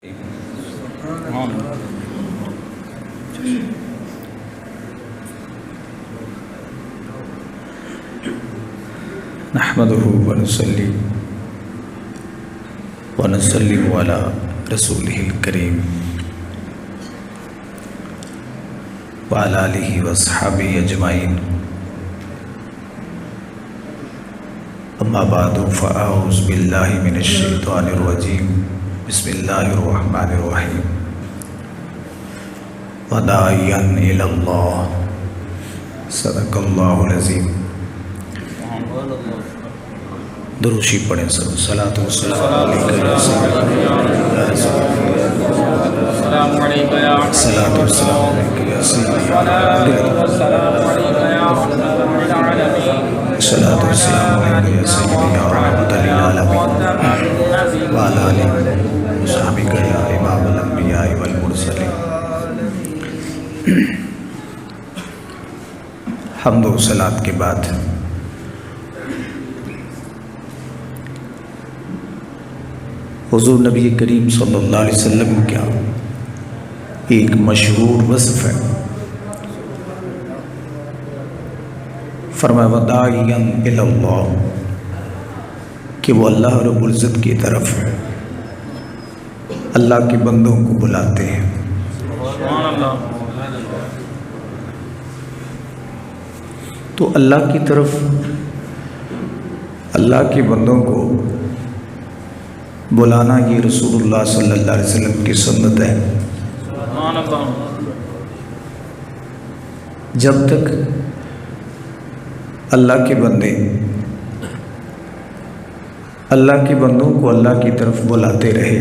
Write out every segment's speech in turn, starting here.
نحمده ونصلي ونسلم على رسوله الكريم وعلى آله وأصحابه أجمعين أما بعد فأعوذ بالله من الشيطان الرجيم بسم الله الرحمن الرحيم وداعيا إلى الله صدق الله العظيم. دروشی پڑھیں سب. صلاۃ والسلام علیکہ یا سیدی السلام علیکم یا صلاۃ والسلام علیکہ یا سیدی صلاۃ والسلام علیکہ یا سیدی یا رحمۃ للعالمین وعلی آلہ وصحبہ یا امام الانبیاء والمرسلین. حمد و صلات کے بعد حضور نبی کریم صلی اللہ علیہ وسلم کا ایک مشہور وصف ہے. فرمایا وداعیا الی اللہ کہ وہ اللہ رب العزت کی طرف ہے، اللہ کے بندوں کو بلاتے ہیں. تو اللہ کی طرف اللہ کے بندوں کو بلانا یہ رسول اللہ صلی اللہ علیہ وسلم کی سنت ہے. جب تک اللہ کے بندے اللہ کے بندوں کو اللہ کی طرف بلاتے رہے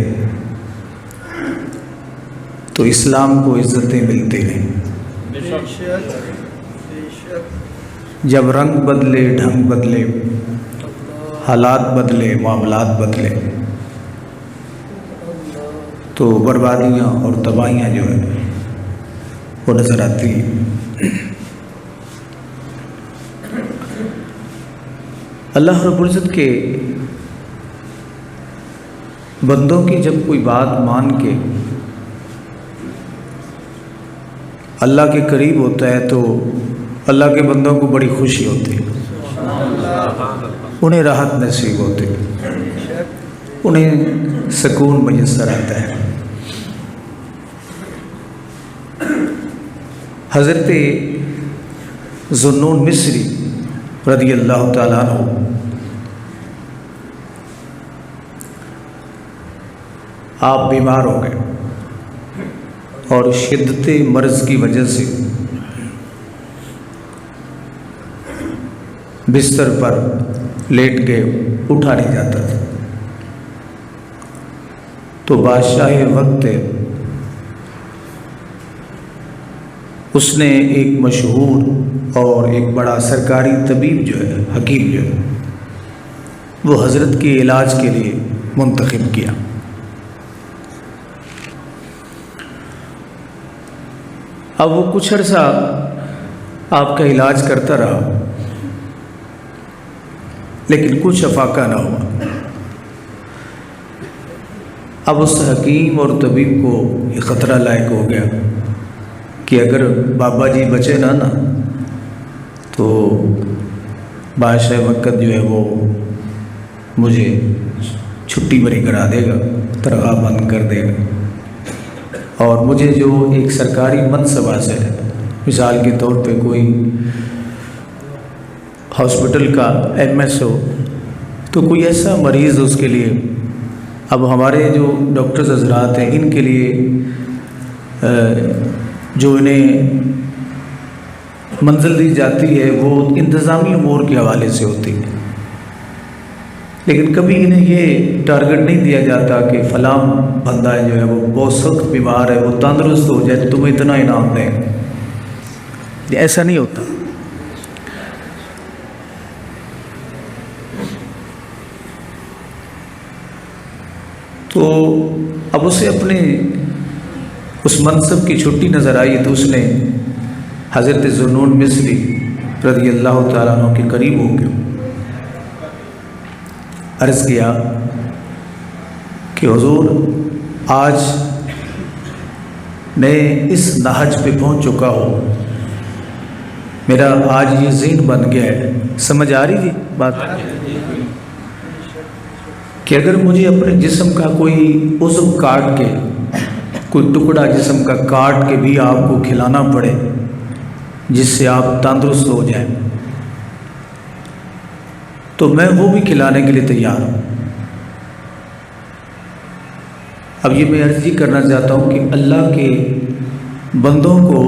تو اسلام کو عزتیں ملتے رہیں. جب رنگ بدلے، ڈھنگ بدلے، حالات بدلے، معاملات بدلے تو بربادیاں اور تباہیاں جو ہیں وہ نظر آتی ہیں. اللہ رب العزت کے بندوں کی جب کوئی بات مان کے اللہ کے قریب ہوتا ہے تو اللہ کے بندوں کو بڑی خوشی ہوتی ہے، انہیں راحت نصیب ہوتی ہے، انہیں سکون میسر آتا ہے. حضرت ذوالنون مصری رضی اللہ تعالیٰ عنہ آپ بیمار ہو گئے اور شدت مرض کی وجہ سے بستر پر لیٹ گئے، اٹھا نہیں جاتا تھا. تو بادشاہ وقت اس نے ایک مشہور اور ایک بڑا سرکاری طبیب جو ہے، حکیم جو ہے، وہ حضرت کے علاج کے لیے منتخب کیا. اب وہ کچھ عرصہ آپ کا علاج کرتا رہا لیکن کچھ افاقہ نہ ہوا. اب اس حکیم اور طبیب کو یہ خطرہ لاحق ہو گیا کہ اگر بابا جی بچے نہ تو بادشاہ وقت جو ہے وہ مجھے چھٹی بری کرا دے گا، تنخواہ بند کر دے گا، اور مجھے جو ایک سرکاری منصب حاصل ہے، مثال کے طور پہ کوئی ہاسپٹل کا MS ہو تو کوئی ایسا مریض اس کے لیے، اب ہمارے جو ڈاکٹرز حضرات ہیں ان کے لیے جو انہیں منزل دی جاتی ہے وہ انتظامی امور کے حوالے سے ہوتی ہے، لیکن کبھی انہیں یہ ٹارگٹ نہیں دیا جاتا کہ فلاں بندہ جو ہے وہ بہت سخت بیمار ہے، وہ تندرست ہو جائے تو تمہیں اتنا انعام دیں. ایسا نہیں ہوتا. تو اب اسے اپنے اس منصب کی چھٹی نظر آئی تو اس نے حضرت ذوالنون مصری رضی اللہ تعالیٰ عنہ کے قریب ہو گیا، عرض کیا کہ حضور آج میں اس نہج پہ پہنچ چکا ہوں، میرا آج یہ ذہن بن گیا ہے، سمجھ آ رہی تھی بات، کہ اگر مجھے اپنے جسم کا کوئی عضو کاٹ کے، کوئی ٹکڑا جسم کا کاٹ کے بھی آپ کو کھلانا پڑے جس سے آپ تندرست ہو جائیں، تو میں وہ بھی کھلانے کے لیے تیار ہوں۔ اب یہ میں عرض کرنا چاہتا ہوں کہ اللہ کے بندوں کو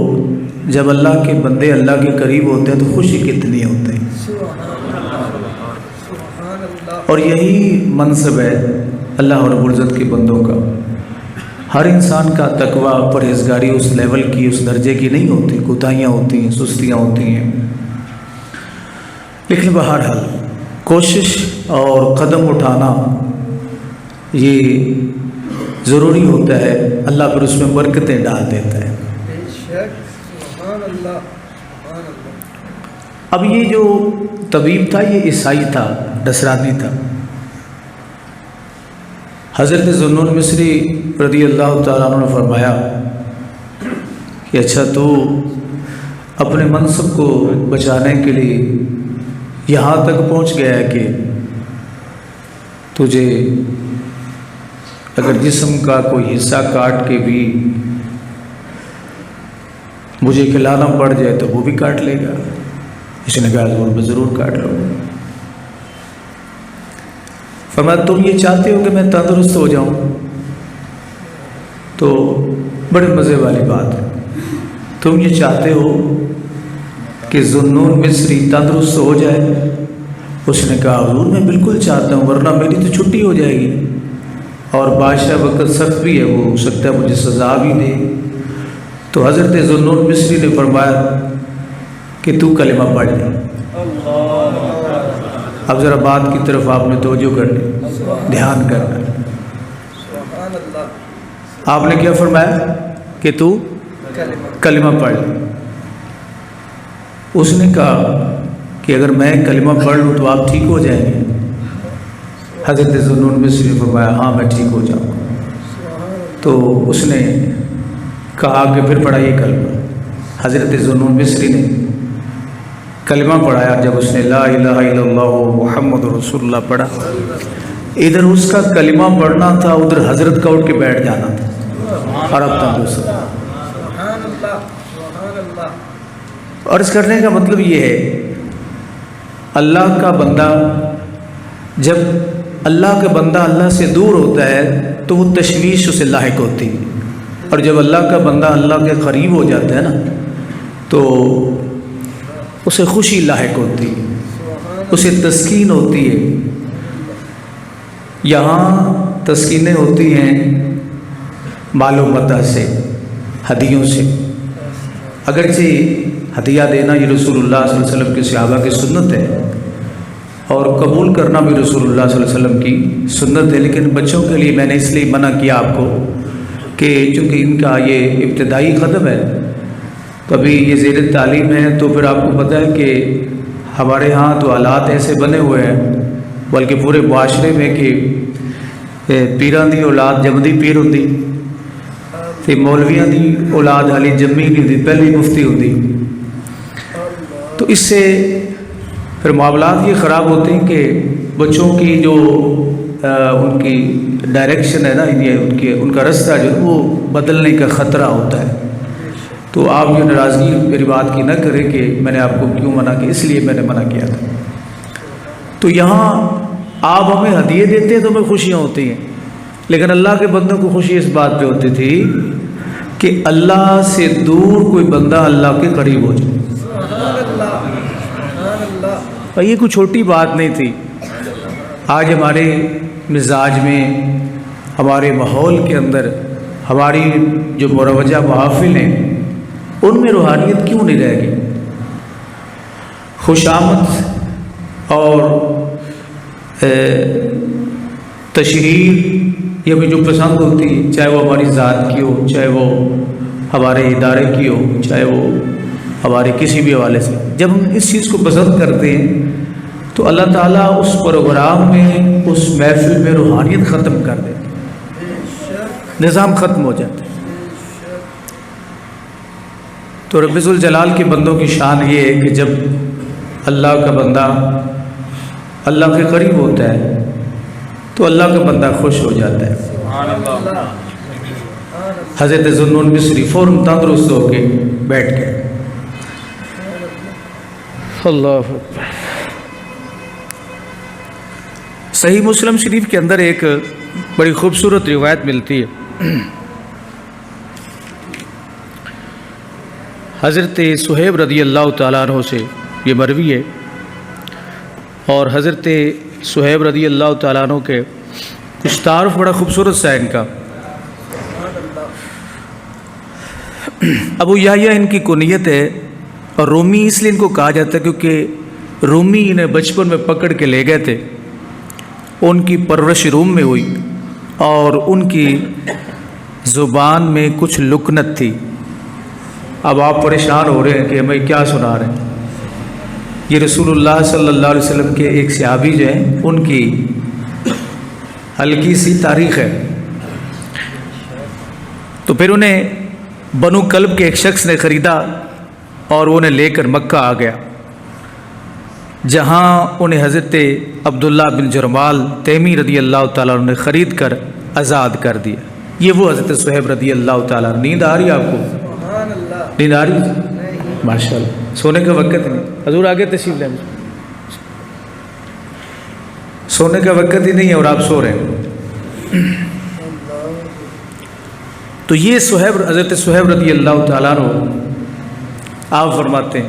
جب اللہ کے بندے اللہ کے قریب ہوتے ہیں تو خوشی کتنی ہوتی ہے، اور یہی منصب ہے اللہ رب العزت کے بندوں کا۔ ہر انسان کا تقوی پرہیزگاری اس لیول کی، اس درجے کی نہیں ہوتی، کوتاہیاں ہوتی ہیں، سستیاں ہوتی ہیں، لیکن بہرحال کوشش اور قدم اٹھانا یہ ضروری ہوتا ہے، اللہ پھر اس میں برکتیں ڈال دیتا ہے۔ اب یہ جو طبیب تھا یہ عیسائی تھا، نصرانی تھا۔ حضرت ذوالنون مصری رضی اللہ تعالیٰ عنہ نے فرمایا کہ اچھا تو اپنے منصب کو بچانے کے لیے یہاں تک پہنچ گیا ہے کہ تجھے اگر جسم کا کوئی حصہ کاٹ کے بھی مجھے کھلانا پڑ جائے تو وہ بھی کاٹ لے گا۔ اس نے کہا ضرور، میں ضرور کاٹ لوں گا۔ فرمایا تم یہ چاہتے ہو کہ میں تندرست ہو جاؤں؟ تو بڑے مزے والی بات ہے، تم یہ چاہتے ہو کہ ذوالنون مصری تندرست ہو جائے؟ اس نے کہا حضور میں بالکل چاہتا ہوں، ورنہ میری تو چھٹی ہو جائے گی، اور بادشاہ وقت سخت بھی ہے، وہ ہو سکتا ہے مجھے سزا بھی دے۔ تو حضرت ذوالنون مصری نے فرمایا کہ تو کلمہ پڑھ لے۔ اب ذرا بات کی طرف آپ نے توجہ کرنی، دھیان کرنا۔ آپ نے کیا فرمایا کہ تو کلمہ پڑھ لے۔ اس نے کہا کہ اگر میں کلمہ پڑھ لوں تو آپ ٹھیک ہو جائیں گے؟ حضرت ذوالنون مصری نے فرمایا ہاں میں ٹھیک ہو جاؤں گا۔ تو اس نے کہا کہ پھر پڑھائیے کلمہ۔ حضرت ذوالنون مصری نے کلمہ پڑھایا۔ جب اس نے لا الہ الا اللہ محمد رسول اللہ پڑھا، ادھر اس کا کلمہ پڑھنا تھا، ادھر حضرت کا اٹھ کے بیٹھ جانا تھا، اور اب تندرست۔ عرض کرنے کا مطلب یہ ہے، اللہ کا بندہ جب اللہ کا بندہ اللہ سے دور ہوتا ہے تو وہ تشویش اسے لاحق ہوتی ہے، اور جب اللہ کا بندہ اللہ کے قریب ہو جاتا ہے نا تو اسے خوشی لاحق ہوتی ہے، اسے تسکین ہوتی ہے۔ یہاں تسکینیں ہوتی ہیں مال و متاع سے، ہدیوں سے۔ اگرچہ ہدیہ دینا یہ رسول اللہ صلی اللہ علیہ وسلم کے صحابہ کی سنت ہے، اور قبول کرنا بھی رسول اللہ صلی اللہ علیہ وسلم کی سنت ہے، لیکن بچوں کے لیے میں نے اس لیے منع کیا آپ کو کہ چونکہ ان کا یہ ابتدائی قدم ہے، تو ابھی یہ زیر تعلیم ہے، تو پھر آپ کو پتہ ہے کہ ہمارے ہاں تو حالات ایسے بنے ہوئے ہیں، بلکہ پورے معاشرے میں کہ پیراں دی اولاد جمدی پیر ہوندی تے مولویاں دی اولاد حالی جمی نہیں ہوندی، پہلی مفتی ہوندی۔ تو اس سے پھر معاملات یہ خراب ہوتے ہیں کہ بچوں کی جو ان کی ڈائریکشن ہے نا، ان کا رستہ جو وہ بدلنے کا خطرہ ہوتا ہے۔ تو آپ یہ ناراضگی میری بات کی نہ کریں کہ میں نے آپ کو کیوں منع کیا، اس لیے میں نے منع کیا تھا۔ تو یہاں آپ ہمیں ہدیے دیتے ہیں تو ہمیں خوشیاں ہوتی ہیں، لیکن اللہ کے بندوں کو خوشی اس بات پہ ہوتی تھی کہ اللہ سے دور کوئی بندہ اللہ کے قریب ہو جائے۔ اور یہ کوئی چھوٹی بات نہیں تھی۔ آج ہمارے مزاج میں، ہمارے ماحول کے اندر، ہماری جو مروجہ محافل ہیں ان میں روحانیت کیوں نہیں رہ گئی؟ خوشامد اور تشہیر یہ بھی جو پسند ہوتی ہے، چاہے وہ ہماری ذات کی ہو، چاہے وہ ہمارے ادارے کی ہو، چاہے وہ ہمارے کسی بھی حوالے سے، جب ہم اس چیز کو پسند کرتے ہیں تو اللہ تعالیٰ اس پروگرام میں، اس محفل میں روحانیت ختم کر دیتے ہیں۔ نظام ختم ہو جاتا ہے۔ تو رب ذوالجلال کے بندوں کی شان یہ ہے کہ جب اللہ کا بندہ اللہ کے قریب ہوتا ہے تو اللہ کا بندہ خوش ہو جاتا ہے۔ حضرت ذوالنون مصری فوراً تندرست ہو کے بیٹھ گئے۔ اللہ اکبر۔ صحیح مسلم شریف کے اندر ایک بڑی خوبصورت روایت ملتی ہے۔ حضرت صہیب رضی اللہ تعالیٰ عنہ سے یہ مروی ہے، اور حضرت صہیب رضی اللہ تعالیٰ عنہ کے کچھ تعارف بڑا خوبصورت سا ہے ان کا۔ ابو یحییٰ ان کی کنیت ہے، اور رومی اس لیے ان کو کہا جاتا ہے کیونکہ رومی انہیں بچپن میں پکڑ کے لے گئے تھے، ان کی پرورش روم میں ہوئی اور ان کی زبان میں کچھ لکنت تھی۔ اب آپ پریشان ہو رہے ہیں کہ ہمیں کیا سنا رہے ہیں۔ یہ رسول اللہ صلی اللہ علیہ وسلم کے ایک صحابی جو ہیں ان کی ہلکی سی تاریخ ہے۔ تو پھر انہیں بنو کلب کے ایک شخص نے خریدا اور وہ انہیں لے کر مکہ آ گیا، جہاں انہیں حضرت عبداللہ بن جرمال تیمی رضی اللہ تعالیٰ عنہ نے خرید کر آزاد کر دیا۔ یہ وہ حضرت صہیب رضی اللہ تعالیٰ عنہ۔ نیند آ رہی ہے آپ کو؟ نیند آ رہی ہے؟ ماشاء اللہ، سونے کا وقت نہیں۔ حضور آگے تشریف لیں، سونے کا وقت ہی نہیں ہے اور آپ سو رہے ہیں۔ تو یہ حضرت صہیب رضی اللہ تعالیٰ عنہ، آپ فرماتے ہیں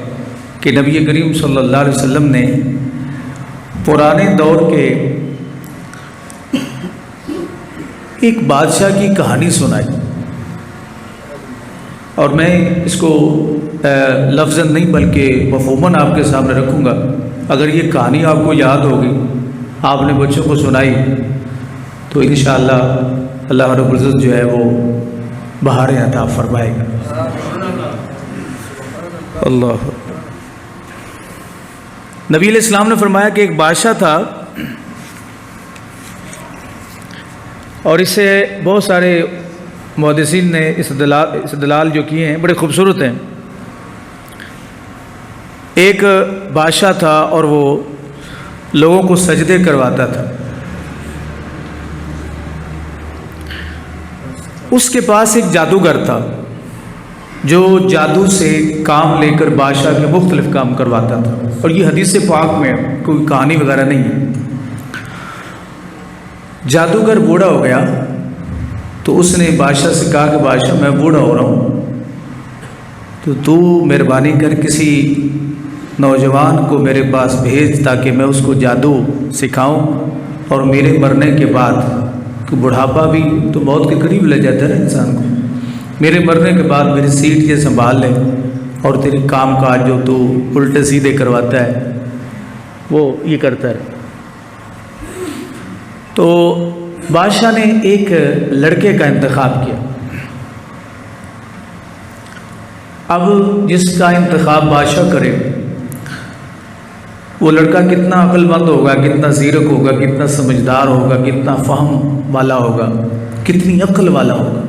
کہ نبی کریم صلی اللہ علیہ وسلم نے پرانے دور کے ایک بادشاہ کی کہانی سنائی، اور میں اس کو لفظاً نہیں بلکہ مفہوماً آپ کے سامنے رکھوں گا۔ اگر یہ کہانی آپ کو یاد ہوگی، آپ نے بچوں کو سنائی، تو انشاءاللہ اللہ رب العزت جو ہے وہ بہاریں عطا فرمائے گا۔ اللہ۔ نبی علیہ السلام نے فرمایا کہ ایک بادشاہ تھا، اور اسے بہت سارے محدثین نے استدلال جو کیے ہیں بڑے خوبصورت ہیں۔ ایک بادشاہ تھا اور وہ لوگوں کو سجدے کرواتا تھا۔ اس کے پاس ایک جادوگر تھا جو جادو سے کام لے کر بادشاہ کے مختلف کام کرواتا تھا، اور یہ حدیث پاک میں کوئی کہانی وغیرہ نہیں ہے۔ جادوگر بوڑھا ہو گیا تو اس نے بادشاہ سے کہا کہ بادشاہ میں بوڑھا ہو رہا ہوں، تو مہربانی کر کسی نوجوان کو میرے پاس بھیج تاکہ میں اس کو جادو سکھاؤں، اور میرے مرنے کے بعد، کہ بڑھاپا بھی تو موت کے قریب لے جاتا ہے نا انسان کو، میرے مرنے کے بعد میری سیٹ یہ سنبھال لے اور تیرے کام کاج جو تو الٹے سیدھے کرواتا ہے وہ یہ کرتا ہے۔ تو بادشاہ نے ایک لڑکے کا انتخاب کیا۔ اب جس کا انتخاب بادشاہ کرے، وہ لڑکا کتنا عقل مند ہوگا، کتنا زیرک ہوگا، کتنا سمجھدار ہوگا، کتنا فہم والا ہوگا، کتنی عقل والا ہوگا۔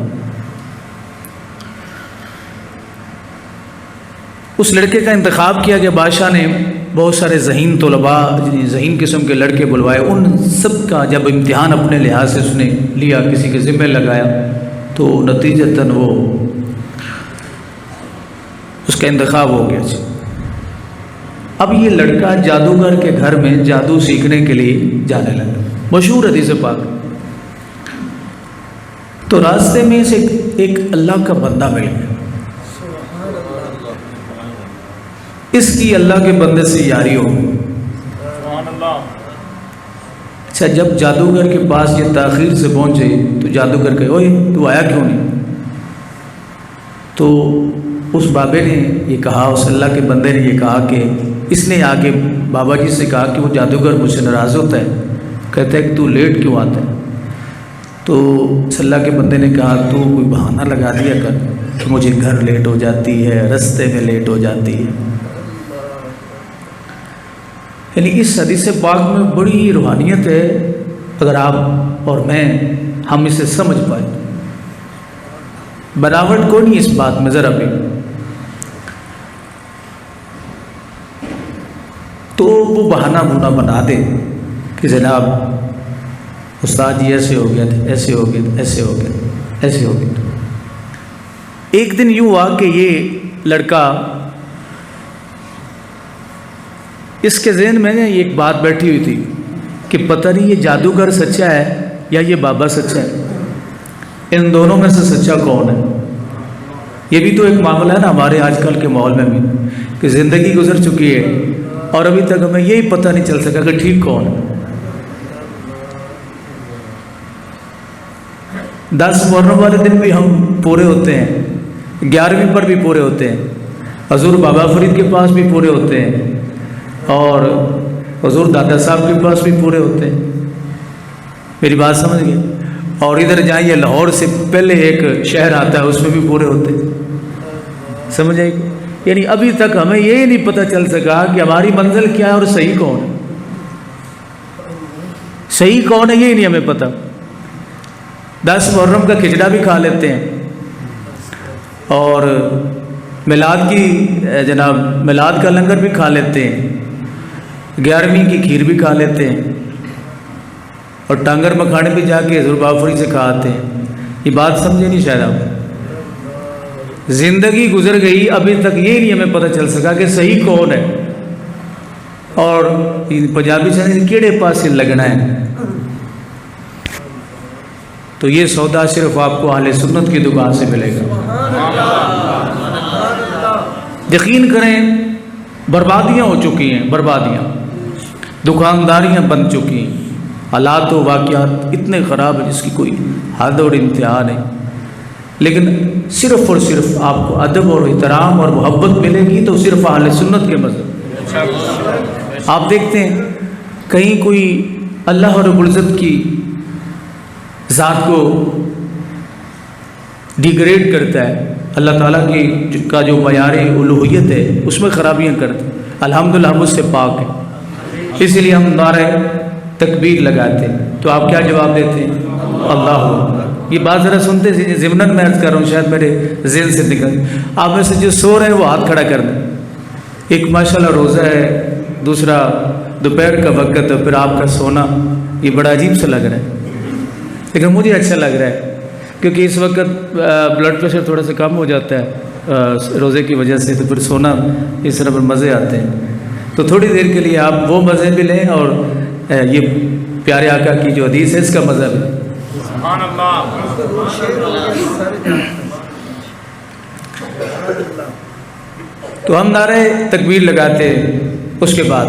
اس لڑکے کا انتخاب کیا کہ بادشاہ نے بہت سارے ذہین طلباء، ذہین قسم کے لڑکے بلوائے، ان سب کا جب امتحان اپنے لحاظ سے اس نے لیا، کسی کے ذمہ لگایا، تو نتیجتاً وہ اس کا انتخاب ہو گیا۔ اب یہ لڑکا جادوگر کے گھر میں جادو سیکھنے کے لیے جانے لگا، مشہور حدیث پاک۔ تو راستے میں سے ایک اللہ کا بندہ مل گیا، اس کی اللہ کے بندے سے یاری ہو۔ اچھا، جب جادوگر کے پاس یہ تاخیر سے پہنچے تو جادوگر کہے، اوئے تو آیا کیوں نہیں؟ تو اس بابے نے یہ کہا، اس اللہ کے بندے نے یہ کہا کہ اس نے آگے بابا جی سے کہا کہ وہ جادوگر مجھ سے ناراض ہوتا ہے، کہتا ہے کہ تو لیٹ کیوں آتا ہے؟ تو اس اللہ کے بندے نے کہا تو کوئی بہانہ لگا دیا کر کہ مجھے گھر لیٹ ہو جاتی ہے، رستے میں لیٹ ہو جاتی ہے۔ یعنی اس حدیث پاک میں بڑی روحانیت ہے، اگر آپ اور میں ہم اسے سمجھ پائیں۔ بناوٹ کو نہیں اس بات میں ذرا بھی. تو وہ بہانہ بونا بنا دے کہ جناب استاد جی ایسے ہو گیا تھا، ایسے ہو گیا، ایسے ہو گیا، ایسے ہو گیا. ایک دن یوں ہوا کہ یہ لڑکا، اس کے ذہن میں ایک بات بیٹھی ہوئی تھی کہ پتہ نہیں یہ جادوگر سچا ہے یا یہ بابا سچا ہے، ان دونوں میں سے سچا کون ہے. یہ بھی تو ایک معاملہ ہے نا ہمارے آج کل کے ماحول میں بھی، کہ زندگی گزر چکی ہے اور ابھی تک ہمیں یہی پتہ نہیں چل سکا کہ ٹھیک کون ہے. 10 محرم والے دن بھی ہم پورے ہوتے ہیں، 11ویں پر بھی پورے ہوتے ہیں، حضور بابا فرید کے پاس بھی پورے ہوتے ہیں، اور حضور دادا صاحب کے پاس بھی پورے ہوتے ہیں. میری بات سمجھ گئے؟ اور ادھر جائیں، یہ لاہور سے پہلے ایک شہر آتا ہے اس میں بھی پورے ہوتے ہیں. سمجھ آئی؟ یعنی ابھی تک ہمیں یہ نہیں پتہ چل سکا کہ ہماری منزل کیا ہے اور صحیح کون ہے. صحیح کون ہے یہ نہیں ہمیں پتہ. 10 محرم کا کھچڑا بھی کھا لیتے ہیں، اور میلاد کی جناب میلاد کا لنگر بھی کھا لیتے ہیں، 11ویں کی کھیر بھی کھا لیتے ہیں، اور ٹانگر مکھانے بھی جا کے حضور بابا فرید سے کھا آتے ہیں. یہ بات سمجھے نہیں شاید آپ. زندگی گزر گئی، ابھی تک یہ نہیں ہمیں پتہ چل سکا کہ صحیح کون ہے. اور پنجابی سے کیڑے پاس سے لگنا ہے. تو یہ سودا صرف آپ کو اہل سنت کی دکان سے ملے گا. یقین کریں، بربادیاں ہو چکی ہیں، بربادیاں، دکانداریاں بن چکی ہیں، حالات و واقعات اتنے خراب ہیں جس کی کوئی حد اور انتہا نہیں. لیکن صرف اور صرف آپ کو ادب اور احترام اور محبت ملے گی تو صرف اہل سنت کے مذہب. آپ دیکھتے ہیں کہیں کوئی اللہ رب العزت کی ذات کو ڈیگریڈ کرتا ہے، اللہ تعالیٰ کی کا جو معیار الوہیت ہے اس میں خرابیاں کرتا ہے. الحمدللہ ہم اس سے پاک ہیں، اسی لیے ہم نعرہ تکبیر لگاتے ہیں. تو آپ کیا جواب دیتے ہیں؟ اللہ. یہ بات ذرا سنتے سے ضمناً میں عرض کر رہا ہوں، شاید میرے ذہن سے نکل. آپ میں سے جو سو رہے ہیں وہ ہاتھ کھڑا کر دیں. ایک ماشاءاللہ روزہ ہے، دوسرا دوپہر کا وقت ہے، پھر آپ کا سونا یہ بڑا عجیب سا لگ رہا ہے، لیکن مجھے اچھا لگ رہا ہے کیونکہ اس وقت بلڈ پریشر تھوڑا سا کم ہو جاتا ہے روزے کی وجہ سے، تو پھر سونا اس طرح پر مزے آتے ہیں. تو تھوڑی دیر کے لیے آپ وہ مزے بھی لیں اور یہ پیارے آقا کی جو حدیث ہے اس کا مزہ بھی. سبحان اللہ. تو ہم نعرہ تکبیر لگاتے ہیں، اس کے بعد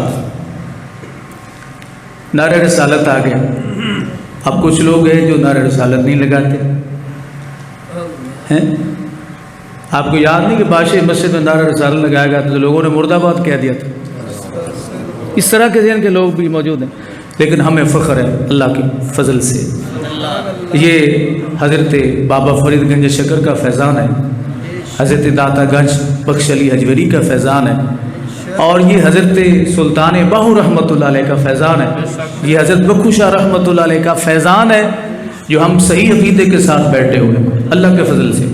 نعرہ رسالت آ گیا. اب کچھ لوگ ہیں جو نعرہ رسالت نہیں لگاتے ہیں. آپ کو یاد نہیں کہ بادشاہ مسجد میں نعرہ رسالت لگایا گیا تو لوگوں نے مرد آباد کہہ دیا تھا. اس طرح کے ذہن کے لوگ بھی موجود ہیں، لیکن ہمیں فخر ہے اللہ کی فضل سے. یہ حضرت بابا فرید گنج شکر کا فیضان ہے، حضرت داتا گنج بخش علی حجویری کا فیضان ہے، اور یہ حضرت سلطان باہو رحمۃ اللہ علیہ کا فیضان ہے، یہ حضرت بخو شاہ رحمۃ اللہ علیہ کا فیضان ہے، جو ہم صحیح عقیدے کے ساتھ بیٹھے ہوئے ہیں اللہ کے فضل سے.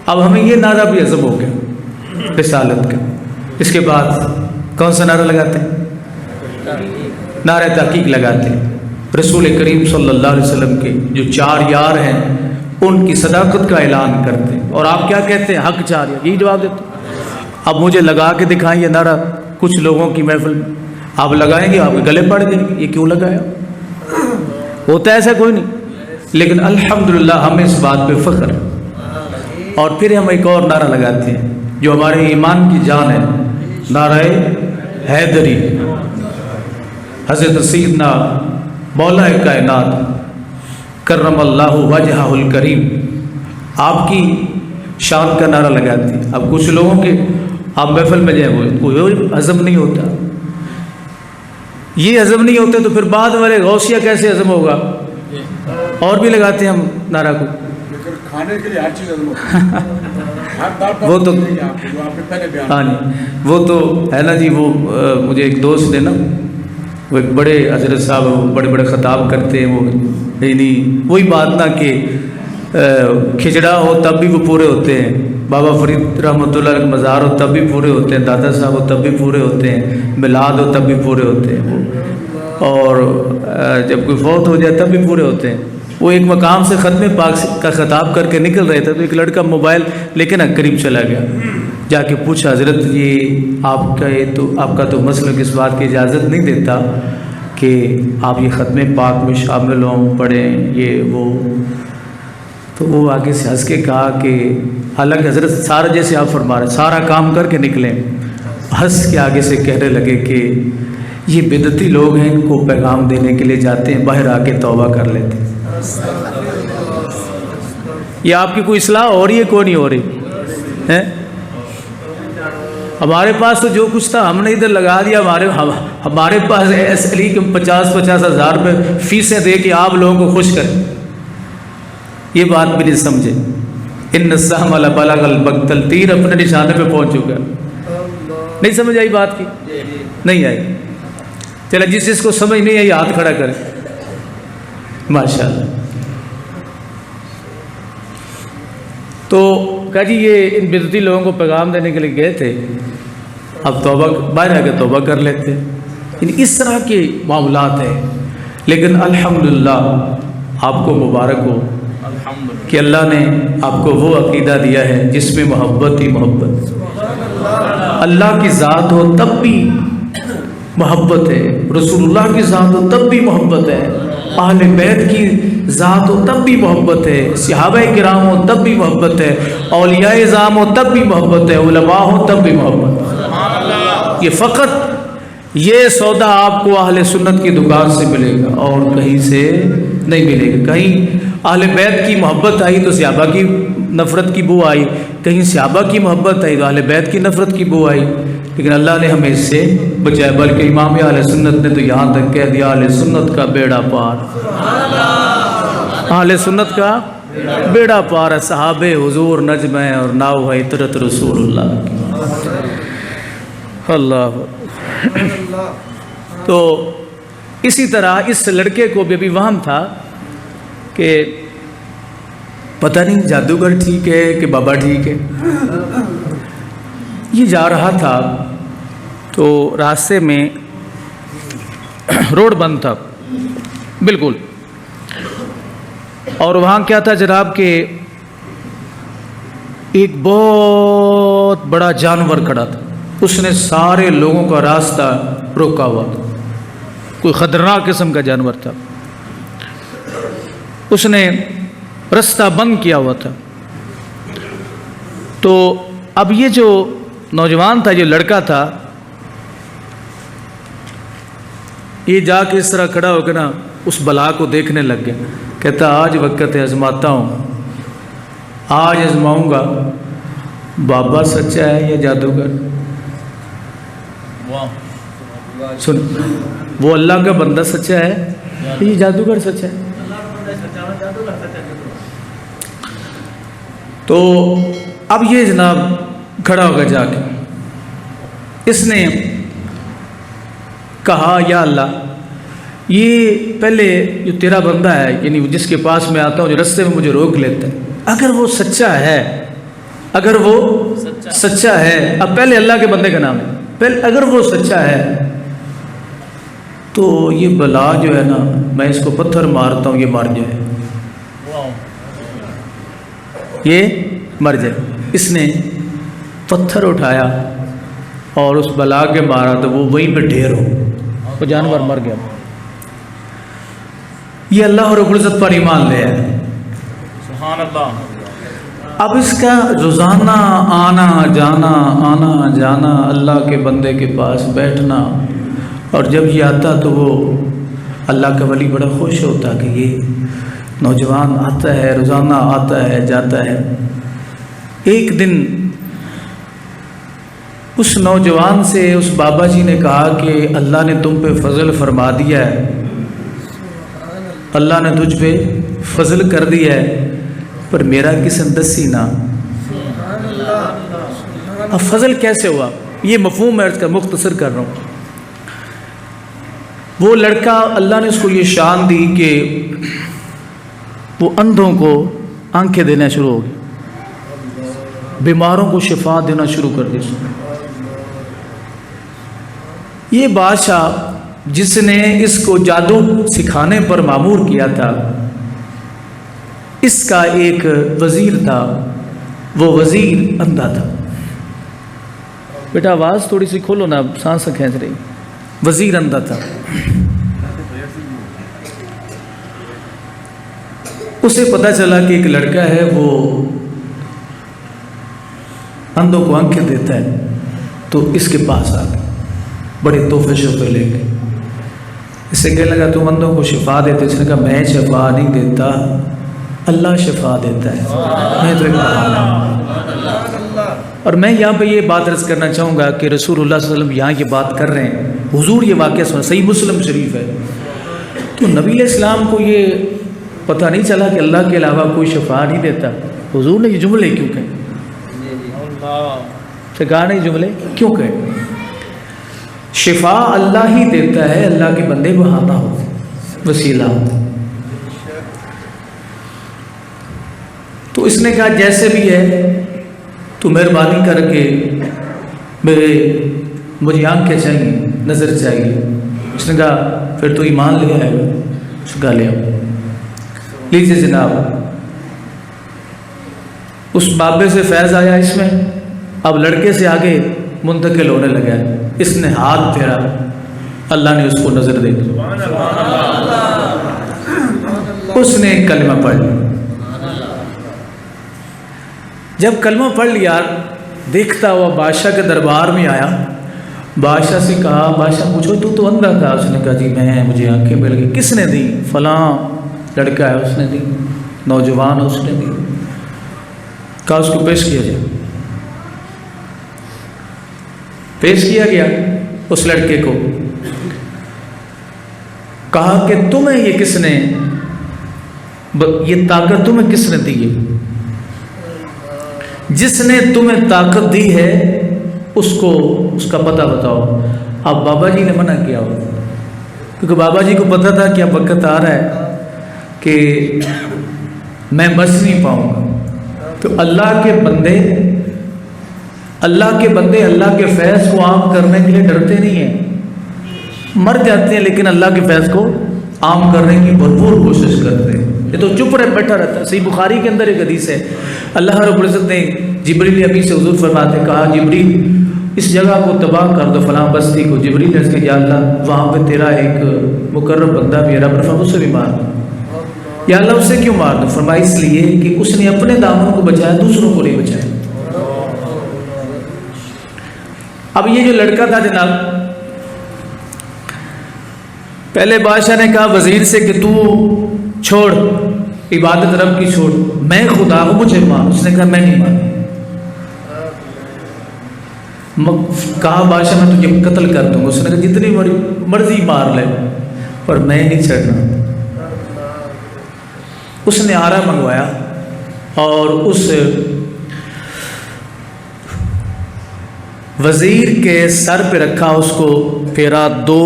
اب ہمیں یہ نعرہ بھی عزم ہو گیا رسالت کا. اس کے بعد کون سا نعرہ لگاتے ہیں؟ نعرہ تحقیق لگاتے ہیں. رسول کریم صلی اللہ علیہ وسلم کے جو 4 یار ہیں ان کی صداقت کا اعلان کرتے ہیں. اور آپ کیا کہتے ہیں؟ حق 4 یار، یہی جواب دیتے ہیں. اب مجھے لگا کے دکھائیں یہ نعرہ کچھ لوگوں کی محفل میں. آپ لگائیں گے آپ کے گلے پڑ جائیں گے، یہ کیوں لگایا؟ ہوتا ہے ایسا کوئی نہیں، لیکن الحمدللہ ہمیں اس بات پہ فخر ہے. اور پھر ہم ایک اور نعرہ لگاتے ہیں جو ہمارے ایمان کی جان ہے، نعرہ حیدری. حضرت سیدنا مولا کائنات کرم اللہ وجہہ الکریم آپ کی شان کا نعرہ لگاتے ہیں. اب کچھ لوگوں کے آپ محفل میں جائیں وہ عزم نہیں ہوتا، یہ عزم نہیں ہوتے تو پھر بعد والے غوثیہ کیسے عزم ہوگا؟ اور بھی لگاتے ہیں ہم نعرہ کو. کھانے کے لیے ہر چیز وہ تو ہاں جی وہ تو ہے نا جی. وہ مجھے ایک دوست نے نا، وہ ایک بڑے حضرت صاحب بڑے بڑے خطاب کرتے ہیں، وہ نہیں وہی بات نا کہ کھچڑا ہو تب بھی وہ پورے ہوتے ہیں، بابا فرید رحمۃ اللہ علیہ کا مزار ہو تب بھی پورے ہوتے ہیں، دادا صاحب ہو تب بھی پورے ہوتے ہیں، میلاد ہو تب بھی پورے ہوتے ہیں، اور جب کوئی فوت ہو جائے تب بھی پورے ہوتے ہیں۔ وہ ایک مقام سے ختم پاک کا خطاب کر کے نکل رہے تھے تو ایک لڑکا موبائل لے کے نا قریب چلا گیا، جا کے پوچھا حضرت یہ آپ کا تو مسلک اس بات کی اجازت نہیں دیتا کہ آپ یہ ختم پاک میں شامل ہوں، پڑھیں یہ وہ۔ تو وہ آگے سے ہنس کے کہا کہ حالانکہ حضرت سارا جیسے آپ فرما رہے سارا کام کر کے نکلیں، ہنس کے آگے سے کہنے لگے کہ یہ بدعتی لوگ ہیں، ان کو پیغام دینے کے لیے جاتے ہیں، باہر آ کے توبہ کر لیتے ہیں۔ یہ آپ کی کوئی اصلاح ہو رہی ہے کوئی نہیں ہو رہی ہے؟ ہمارے پاس تو جو کچھ تھا ہم نے ادھر لگا دیا، ہمارے پاس ایسے نہیں کہ 50 ہزار روپے فیسیں دے کے آپ لوگوں کو خوش کریں۔ یہ بات بھی نہیں سمجھے۔ ان السهم لبلغ المقتل، تیر اپنے نشانے پہ پہنچ چکا۔ نہیں سمجھ آئی بات کی؟ نہیں آئی؟ چلو جس کو سمجھ نہیں آئی ہاتھ کھڑا کرے۔ ماشاءاللہ۔ تو کہا جی یہ ان بدعتی لوگوں کو پیغام دینے کے لیے گئے تھے، اب توبہ باہر آ کے توبہ کر لیتے، یعنی اس طرح کے معاملات ہیں۔ لیکن الحمدللہ آپ کو مبارک ہو کہ اللہ نے آپ کو وہ عقیدہ دیا ہے جس میں محبت ہی محبت، اللہ کی ذات ہو تب بھی محبت ہے، رسول اللہ کی ذات ہو تب بھی محبت ہے، اہل بیت کی ذات ہو تب بھی محبت ہے، صحابہ کرام ہو تب بھی محبت ہے، اولیاء اعظام ہو تب بھی محبت ہے، علماء ہو تب بھی محبت ہے۔ یہ فقط یہ سودا آپ کو اہل سنت کی دکان سے ملے گا اور کہیں سے نہیں ملے گا۔ کہیں اہل بیت کی محبت آئی تو صحابہ کی نفرت کی بو آئی، کہیں صحابہ کی محبت آئی تو اہل بیت کی نفرت کی بو آئی، لیکن اللہ نے ہمیں اس سے بچایا۔ بلکہ امام اہل سنت نے تو یہاں تک کہہ دیا اہل سنت کا بیڑا پار، اہل سنت کا بیڑا پار ہے، صحابہ حضور نجم ہے اور ناؤ ہے عطرت رسول اللہ۔ اللہ تو اسی طرح اس لڑکے کو بھی ابھی وہم تھا کہ پتہ نہیں جادوگر ٹھیک ہے کہ بابا ٹھیک ہے۔ یہ جا رہا تھا تو راستے میں روڈ بند تھا بالکل، اور وہاں کیا تھا جناب کہ ایک بہت بڑا جانور کھڑا تھا، اس نے سارے لوگوں کا راستہ روکا ہوا تھا، کوئی خطرناک قسم کا جانور تھا، اس نے راستہ بند کیا ہوا تھا۔ تو اب یہ جو نوجوان تھا، جو لڑکا تھا، یہ جا کے اس طرح کھڑا ہو کے نا اس بلا کو دیکھنے لگ گیا، کہتا آج وقت ہے، آزماتا ہوں، آج آزماؤں گا بابا سچا ہے یا جادوگر۔ سن، وہ اللہ کا بندہ سچا ہے، یہ جادوگر سچا ہے۔ تو اب یہ جناب کھڑا ہوگا جا کے، اس نے کہا یا اللہ یہ پہلے جو تیرا بندہ ہے، یعنی جس کے پاس میں آتا ہوں، جو رستے میں مجھے روک لیتا ہے، اگر وہ سچا ہے، اگر وہ سچا ہے، اب پہلے اللہ کے بندے کا نام ہے، پہلے اگر وہ سچا ہے تو یہ بلا جو ہے نا، میں اس کو پتھر مارتا ہوں، یہ مر جائے، یہ مر جائے۔ اس نے پتھر اٹھایا اور اس بلا کے مارا تو وہ وہیں پہ ڈھیر ہو، وہ جانور مر گیا۔ یہ اللہ رب العزت پر ایمان لے آئے، سبحان اللہ۔ اب اس کا روزانہ آنا جانا اللہ کے بندے کے پاس بیٹھنا، اور جب یہ آتا تو وہ اللہ کا ولی بڑا خوش ہوتا کہ یہ نوجوان آتا ہے، روزانہ آتا ہے جاتا ہے۔ ایک دن اس نوجوان سے اس بابا جی نے کہا کہ اللہ نے تم پہ فضل فرما دیا ہے، اللہ نے تجھ پہ فضل کر دیا ہے، پر میرا کسم دسی نا۔ اب فضل کیسے ہوا، یہ مفہوم ہے اس کا، مختصر کر رہا ہوں۔ وہ لڑکا اللہ نے اس کو یہ شان دی کہ وہ اندھوں کو آنکھیں دینا شروع ہو گئی، بیماروں کو شفا دینا شروع کر دی۔ یہ بادشاہ جس نے اس کو جادو سکھانے پر مامور کیا تھا، اس کا ایک وزیر تھا، وہ وزیر اندھا تھا۔ بیٹا آواز تھوڑی سی کھولو نا، سانسیں کھینچ رہی۔ وزیر اندھا تھا۔ اسے پتہ چلا کہ ایک لڑکا ہے وہ اندھوں کو آنکھیں دیتا ہے، تو اس کے پاس آ گیا بڑے تحفے شفے لے کے۔ اس سے کہنے لگا تم اندھوں کو شفا دیتے؟ اس نے کہا میں شفا نہیں دیتا، اللہ شفا دیتا ہے، میں تو ایک بہانہ ہوں۔ اور میں یہاں پہ یہ بات عرض کرنا چاہوں گا کہ رسول اللہ صلی اللہ علیہ وسلم یہاں یہ بات کر رہے ہیں، حضور یہ واقعہ سنا، صحیح مسلم شریف ہے، تو نبی علیہ السلام کو یہ پتہ نہیں چلا کہ اللہ کے علاوہ کوئی شفا نہیں دیتا؟ حضور نے یہ جملے کیوں کہے؟ کہا نہیں جملے کیوں کہے؟ شفا اللہ ہی دیتا ہے، اللہ کے بندے بہانہ ہوتے، وسیلہ ہوتے۔ تو اس نے کہا جیسے بھی ہے تو مہربانی کر کے مجھے آنکھیں چاہیے، نظر چاہیے۔ اس نے کہا پھر تو ایمان لے آئے گا؟ اس نے کہا لے آؤ، لیجیے جناب۔ اس بابے سے فیض آیا اس میں، اب لڑکے سے آگے منتقل ہونے لگا ہے۔ اس نے ہاتھ پھیرا، اللہ نے اس کو نظر دے دی، اس نے کلمہ پڑھ لیا۔ جب کلمہ پڑھ لیا، دیکھتا ہوا بادشاہ کے دربار میں آیا، بادشاہ سے کہا، بادشاہ پوچھو تو اندھا تھا؟ اس نے کہا جی میں، مجھے آنکھیں مل گئی۔ کس نے دی؟ فلاں لڑکا ہے اس نے دی، نوجوان اس نے دی۔ کہا اس کو پیش کیا جائے۔ پیش کیا گیا اس لڑکے کو، کہا کہ تمہیں یہ کس نے، یہ طاقت تمہیں کس نے دی ہے؟ جس نے تمہیں طاقت دی ہے اس کا پتہ بتاؤ۔ اب بابا جی نے منع کیا ہو، کیونکہ بابا جی کو پتہ تھا کہ اب وقت آ رہا ہے کہ میں بچ نہیں پاؤں گا۔ تو اللہ کے بندے اللہ کے فیض کو عام کرنے کے لیے ڈرتے نہیں ہیں، مر جاتے ہیں لیکن اللہ کے فیض کو عام کرنے کی بھرپور کوشش کرتے ہیں۔ یہ تو چپ رہے بیٹھا رہتا ہے۔ صحیح بخاری کے اندر ایک حدیث ہے، اللہ رب العزت نے جبریل امین سے حضور فرماتے، کہا جبریل اس جگہ کو تباہ کر دو، فلاں بستی کو۔ جبریل نے کہا یا اللہ وہاں پہ تیرا ایک مقرب بندہ بھی ہے، رب فرمایا اسے بھی مار دو۔ یا اللہ اسے کیوں مار دو؟ فرمایا اس لیے کہ اس نے اپنے دامن کو بچایا، دوسروں کو نہیں بچایا۔ اب یہ جو لڑکا تھا جناب، پہلے بادشاہ نے کہا وزیر سے کہ تو چھوڑ عبادت رب کی، چھوڑ، میں خدا ہوں مجھے مان۔ اس نے کہا میں نہیں مان۔ کہا بادشاہ میں تجھے قتل کر دوں گا۔ اس نے کہا جتنی مرضی مار لے پر میں نہیں چھڑنا۔ اس نے آرا منگوایا اور اس وزیر کے سر پہ رکھا، اس کو پھیرا، 2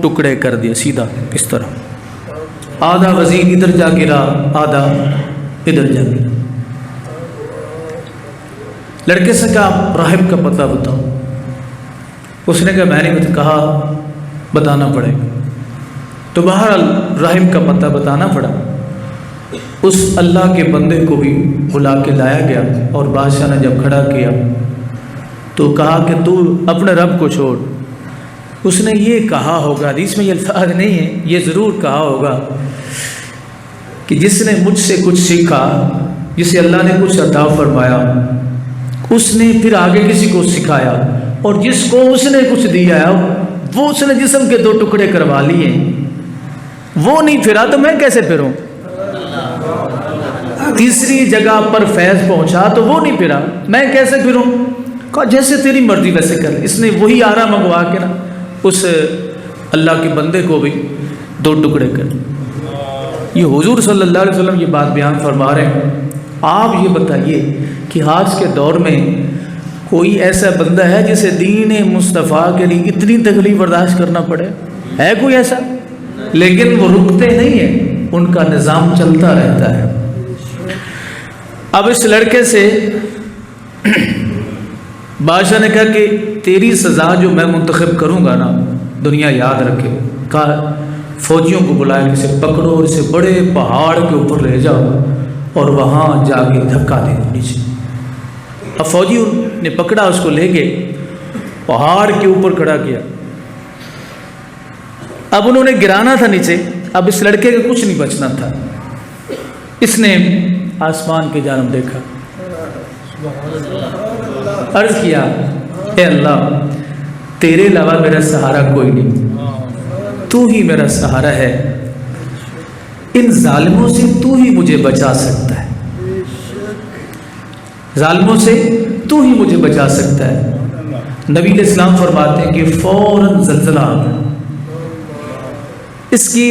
ٹکڑے کر دیا سیدھا اس طرح، آدھا وزیر ادھر جا گرا، آدھا ادھر جا گرا۔ لڑکے سے کہا راہب کا پتہ بتاؤ۔ اس نے کہا میں نے کہا بتانا پڑے گا۔ تو بہرحال راہب کا پتہ بتانا پڑا۔ اس اللہ کے بندے کو بھی بلا کے لایا گیا اور بادشاہ نے جب کھڑا کیا تو کہا کہ تو اپنے رب کو چھوڑ۔ اس نے یہ کہا ہوگا، حدیث میں یہ الفاظ نہیں ہے، یہ ضرور کہا ہوگا کہ جس نے مجھ سے کچھ سیکھا، جسے اللہ نے کچھ عطا فرمایا، اس نے پھر آگے کسی کو سکھایا، اور جس کو اس نے کچھ دیا ہے وہ اس نے جسم کے 2 ٹکڑے کروا لیے، وہ نہیں پھرا تو میں کیسے پھروں؟ تیسری جگہ پر فیض پہنچا تو وہ نہیں پھرا، میں کیسے پھروں؟ کہا جیسے تیری مرضی ویسے کر۔ اس نے وہی آرا منگوا کے نا اس اللہ کے بندے کو بھی 2 ٹکڑے کر۔ یہ حضور صلی اللہ علیہ وسلم یہ بات بیان فرما رہے ہیں۔ آپ یہ بتائیے کہ آج کے دور میں کوئی ایسا بندہ ہے جسے دین مصطفیٰ کے لیے اتنی تکلیف برداشت کرنا پڑے؟ ہے کوئی ایسا؟ لیکن وہ رکتے نہیں ہیں، ان کا نظام چلتا رہتا ہے۔ اب اس لڑکے سے بادشاہ نے کہا کہ تیری سزا جو میں منتخب کروں گا نا، دنیا یاد رکھے، کہا فوجیوں کو بلایا کہ اسے پکڑو اور اسے بڑے پہاڑ کے اوپر لے جاؤ اور وہاں جا کے دھکا دے دو نیچے۔ اب فوجیوں نے پکڑا، اس کو لے گئے، پہاڑ کے اوپر کھڑا کیا۔ اب انہوں نے گرانا تھا نیچے، اب اس لڑکے کا کچھ نہیں بچنا تھا۔ اس نے آسمان کی جانب دیکھا، عرض کیا اے اللہ تیرے علاوہ میرا سہارا کوئی نہیں، تو ہی میرا سہارا ہے، ان ظالموں سے تو ہی مجھے بچا سکتا ہے، ظالموں سے تو ہی مجھے بچا سکتا ہے۔ نبی علیہ السلام فرماتے ہیں کہ فوراً زلزلہ آ گیا۔ اس کی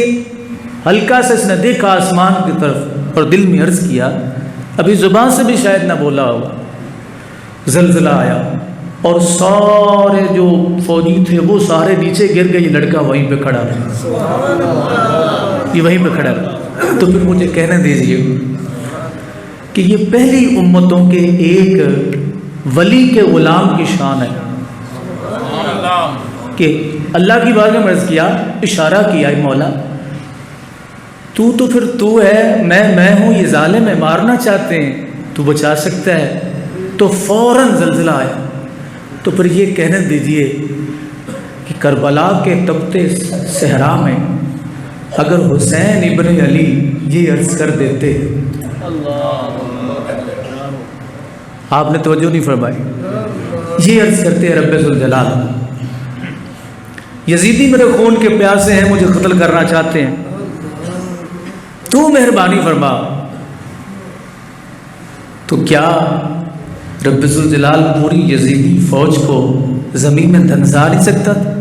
ہلکا سے اس نے دیکھا آسمان کی طرف اور دل میں عرض کیا، ابھی زبان سے بھی شاید نہ بولا ہوگا، زلزلہ آیا اور سارے جو فوجی تھے وہ سارے نیچے گر گئے، یہ لڑکا وہیں پہ کھڑا رہا، یہ وہیں پہ کھڑا رہا۔ تو پھر مجھے کہنے دیجیے کہ یہ پہلی امتوں کے ایک ولی کے غلام کی شان ہے کہ اللہ کی بات میں عرض کیا، اشارہ کیا اے مولا تو پھر تو ہے، میں ہوں، یہ ظالم ہے، مارنا چاہتے ہیں، تو بچا سکتا ہے۔ تو فوراً زلزلہ آیا۔ تو پھر یہ کہنے دیجئے کہ کربلا کے تپتے صحرا میں اگر حسین ابن علی یہ عرض کر دیتے، آپ نے توجہ نہیں فرمائی، یہ عرض کرتے ہیں رب ذوالجلال یزیدی میرے خون کے پیاسے ہیں، مجھے قتل کرنا چاہتے ہیں، تو مہربانی فرما، تو کیا رب ذوالجلال پوری یزیدی فوج کو زمین میں دھنسا نہیں سکتا تھا؟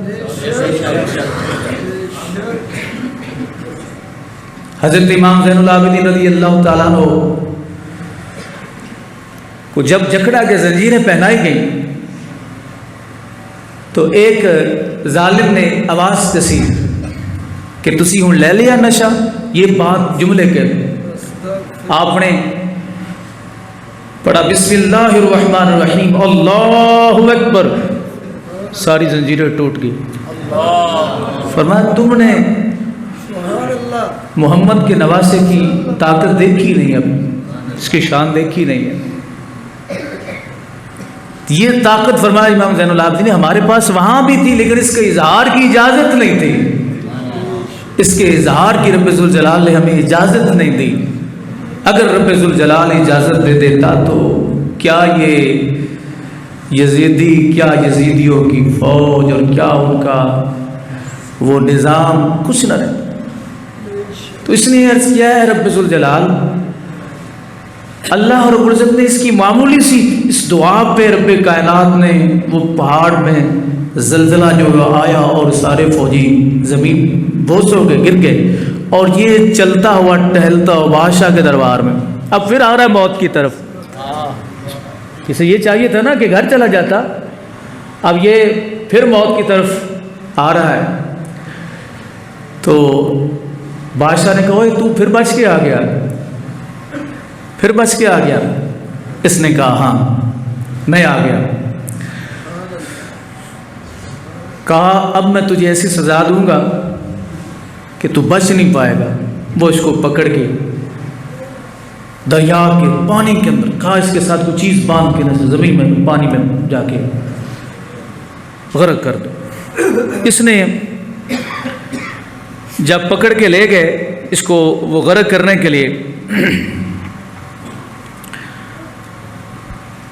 حضرت امام زین العابدین رضی اللہ تعالیٰ عنہ کو جب جکڑا کے زنجیریں پہنائی گئیں تو ایک ظالم نے آواز کسی کہ تسی ہوں لے لیا نشہ، یہ بات جملے کے آپ نے پڑھا بسم اللہ الرحمن الرحیم اللہ اکبر، ساری زنجیریں ٹوٹ گئی۔ فرمایا تم نے محمد کے نواسے کی طاقت دیکھی نہیں، اب اس کی شان دیکھی نہیں ہے۔ یہ طاقت فرمایا امام زین العابدین نے ہمارے پاس وہاں بھی تھی، لیکن اس کے اظہار کی اجازت نہیں تھی، اس کے اظہار کی رب ذوالجلال نے ہمیں اجازت نہیں دی۔ اگر رب ذوالجلال اجازت دے دیتا تو کیا یہ یزیدی، کیا یزیدیوں کی فوج اور کیا ان کا وہ نظام کچھ نہ رہتا۔ تو اس نے عرض کیا ہے رب ذوالجلال، اللہ رب العزت نے اس کی معمولی سی اس دعا پہ رب کائنات نے وہ پہاڑ میں زلزلہ جو آیا اور سارے فوجی زمین بوس ہو گئے، گر گئے، اور یہ چلتا ہوا ٹہلتا ہوا بادشاہ کے دربار میں اب پھر آ رہا ہے موت کی طرف۔ اسے یہ چاہیے تھا نا کہ گھر چلا جاتا، اب یہ پھر موت کی طرف آ رہا ہے۔ تو بادشاہ نے کہا تو پھر بچ کے آ گیا، پھر بچ کے آ گیا؟ اس نے کہا ہاں میں آ گیا۔ کہا اب میں تجھے ایسی سزا دوں گا کہ تو بچ نہیں پائے گا۔ وہ اس کو پکڑ کے دریا کے پانی کے اندر، کہا اس کے ساتھ کوئی چیز باندھ کے نہ زمین میں پانی میں جا کے غرق کر دو۔ اس نے جب پکڑ کے لے گئے اس کو وہ غرق کرنے کے لیے،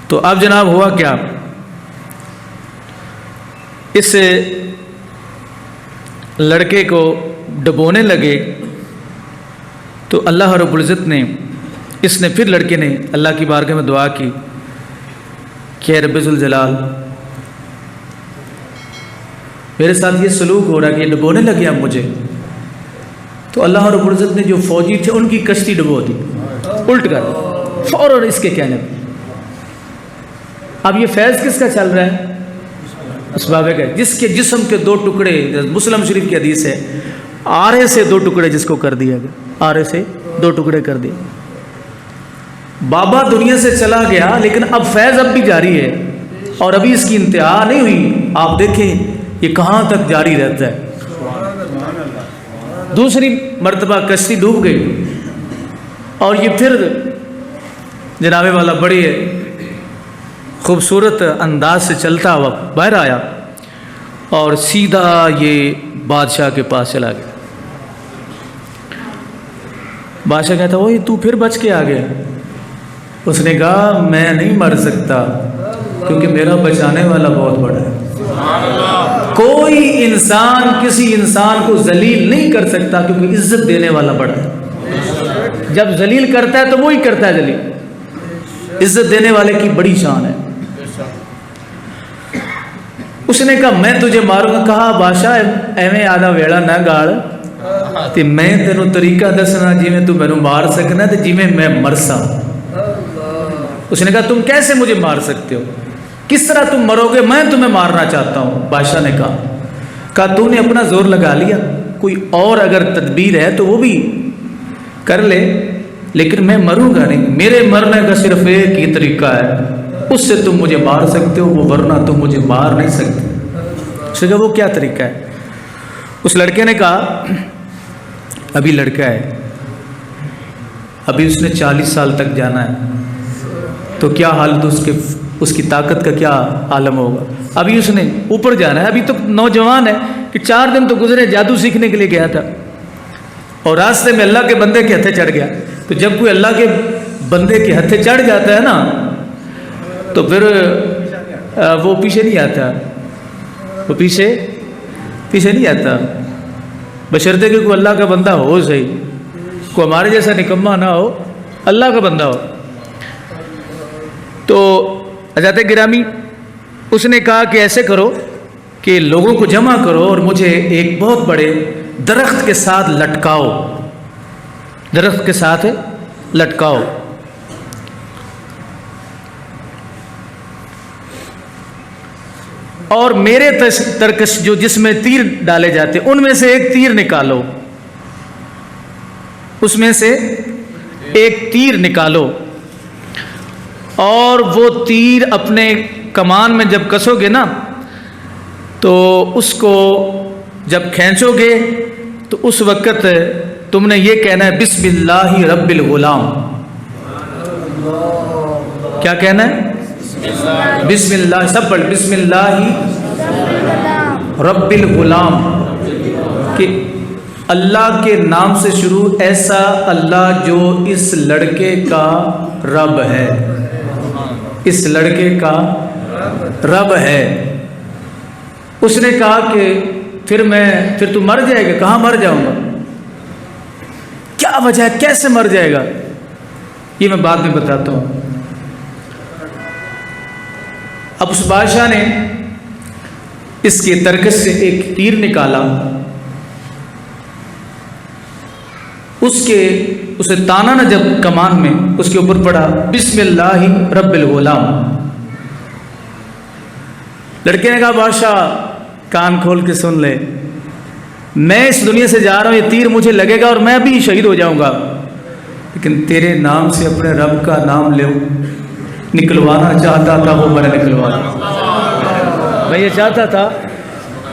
تو اب جناب ہوا کیا، اس لڑکے کو ڈبونے لگے تو اللہ رب العزت نے، اس نے پھر لڑکے نے اللہ کی بارگاہ میں دعا کی کہ اے رب ذوالجلال میرے ساتھ یہ سلوک ہو رہا کہ یہ ڈبونے لگے اب مجھے، تو اللہ رب العزت نے جو فوجی تھے ان کی کشتی ڈبو دی، الٹ کر فوراً اس کے کہنے پہ۔ اب یہ فیض کس کا چل رہا ہے؟ اس بابے کا، جس کے جسم کے دو ٹکڑے، مسلم شریف کی حدیث ہے، آرے سے دو ٹکڑے جس کو کر دیا گیا، آرے سے دو ٹکڑے کر دیے۔ بابا دنیا سے چلا گیا لیکن اب فیض اب بھی جاری ہے اور ابھی اس کی انتہا نہیں ہوئی. آپ دیکھیں یہ کہاں تک جاری رہتا ہے. دوسری مرتبہ کشتی ڈوب گئی اور یہ پھر جناب والا بڑے خوبصورت انداز سے چلتا ہوا باہر آیا اور سیدھا یہ بادشاہ کے پاس چلا گیا. بادشاہ کہتا وہ تو پھر بچ کے آ گیا. اس نے کہا میں نہیں مر سکتا کیونکہ میرا بچانے والا بہت بڑا ہے. کوئی انسان کسی انسان کو ذلیل نہیں کر سکتا کیونکہ عزت دینے والا بڑا ہے. جب ذلیل کرتا ہے تو وہی کرتا ہے ذلیل. عزت دینے والے کی بڑی شان ہے. اس نے کہا میں تجھے ماروں گا. کہا بادشاہ ایویں آدھا ویڑا نہ گاڑ تے میں تینوں طریقہ دسنا جویں تو مینوں مار سکنا تے جویں میں مرسا. اس نے کہا تم کیسے مجھے مار سکتے ہو, کس طرح تم مرو گے, میں تمہیں مارنا چاہتا ہوں. بادشاہ نے کہا تو نے اپنا زور لگا لیا, کوئی اور اگر تدبیر ہے تو وہ بھی کر لے, لیکن میں مروں گا نہیں. میرے مرنے کا صرف ایک ہی طریقہ ہے, اس سے تم مجھے مار سکتے ہو, وہ ورنہ تم مجھے مار نہیں سکتے. اس نے کہا وہ کیا طریقہ ہے؟ اس لڑکے نے کہا ابھی لڑکا ہے, ابھی اس نے 40 سال تک جانا ہے, تو کیا حالت اس کی طاقت کا کیا عالم ہوگا. ابھی اس نے اوپر جانا ہے, ابھی تو نوجوان ہے کہ 4 دن تو گزرے جادو سیکھنے کے لیے گیا تھا اور راستے میں اللہ کے بندے کے ہتھے چڑھ گیا. تو جب کوئی اللہ کے بندے کے ہتھے چڑھ جاتا ہے نا تو پھر وہ پیچھے نہیں آتا, وہ پیچھے نہیں آتا, بشرطے کہ کوئی اللہ کا بندہ ہو صحیح, کوئی ہمارے جیسا نکما نہ ہو, اللہ کا بندہ ہو. تو حضرت گرامی اس نے کہا کہ ایسے کرو کہ لوگوں کو جمع کرو اور مجھے ایک بہت بڑے درخت کے ساتھ لٹکاؤ, درخت کے ساتھ لٹکاؤ. اور میرے ترکش جو جس میں تیر ڈالے جاتے ان میں سے ایک تیر نکالو, اس میں سے ایک تیر نکالو اور وہ تیر اپنے کمان میں جب کسو گے نا تو اس کو جب کھینچو گے تو اس وقت تم نے یہ کہنا ہے بسم اللہ رب الغلام. کیا کہنا ہے؟ بسم اللہ, سب پڑھ بسم اللہ رب الغلام, کہ اللہ کے نام سے شروع, ایسا اللہ جو اس لڑکے کا رب ہے, اس لڑکے کا رب ہے. اس نے کہا کہ پھر تو مر جائے گا. کہاں مر جاؤں گا, کیا وجہ ہے, کیسے مر جائے گا, یہ میں بعد میں بتاتا ہوں. اب اس بادشاہ نے اس کے ترکش سے ایک تیر نکالا, اسے تانا نہ جب کمان میں, اس کے اوپر پڑا بسم اللہ رب الغلام. لڑکے نے کہا بادشاہ کان کھول کے سن لے, میں اس دنیا سے جا رہا ہوں, یہ تیر مجھے لگے گا اور میں بھی شہید ہو جاؤں گا, لیکن تیرے نام سے اپنے رب کا نام لے نکلوانا چاہتا تھا, وہ میں نے نکلوانا. میں یہ چاہتا تھا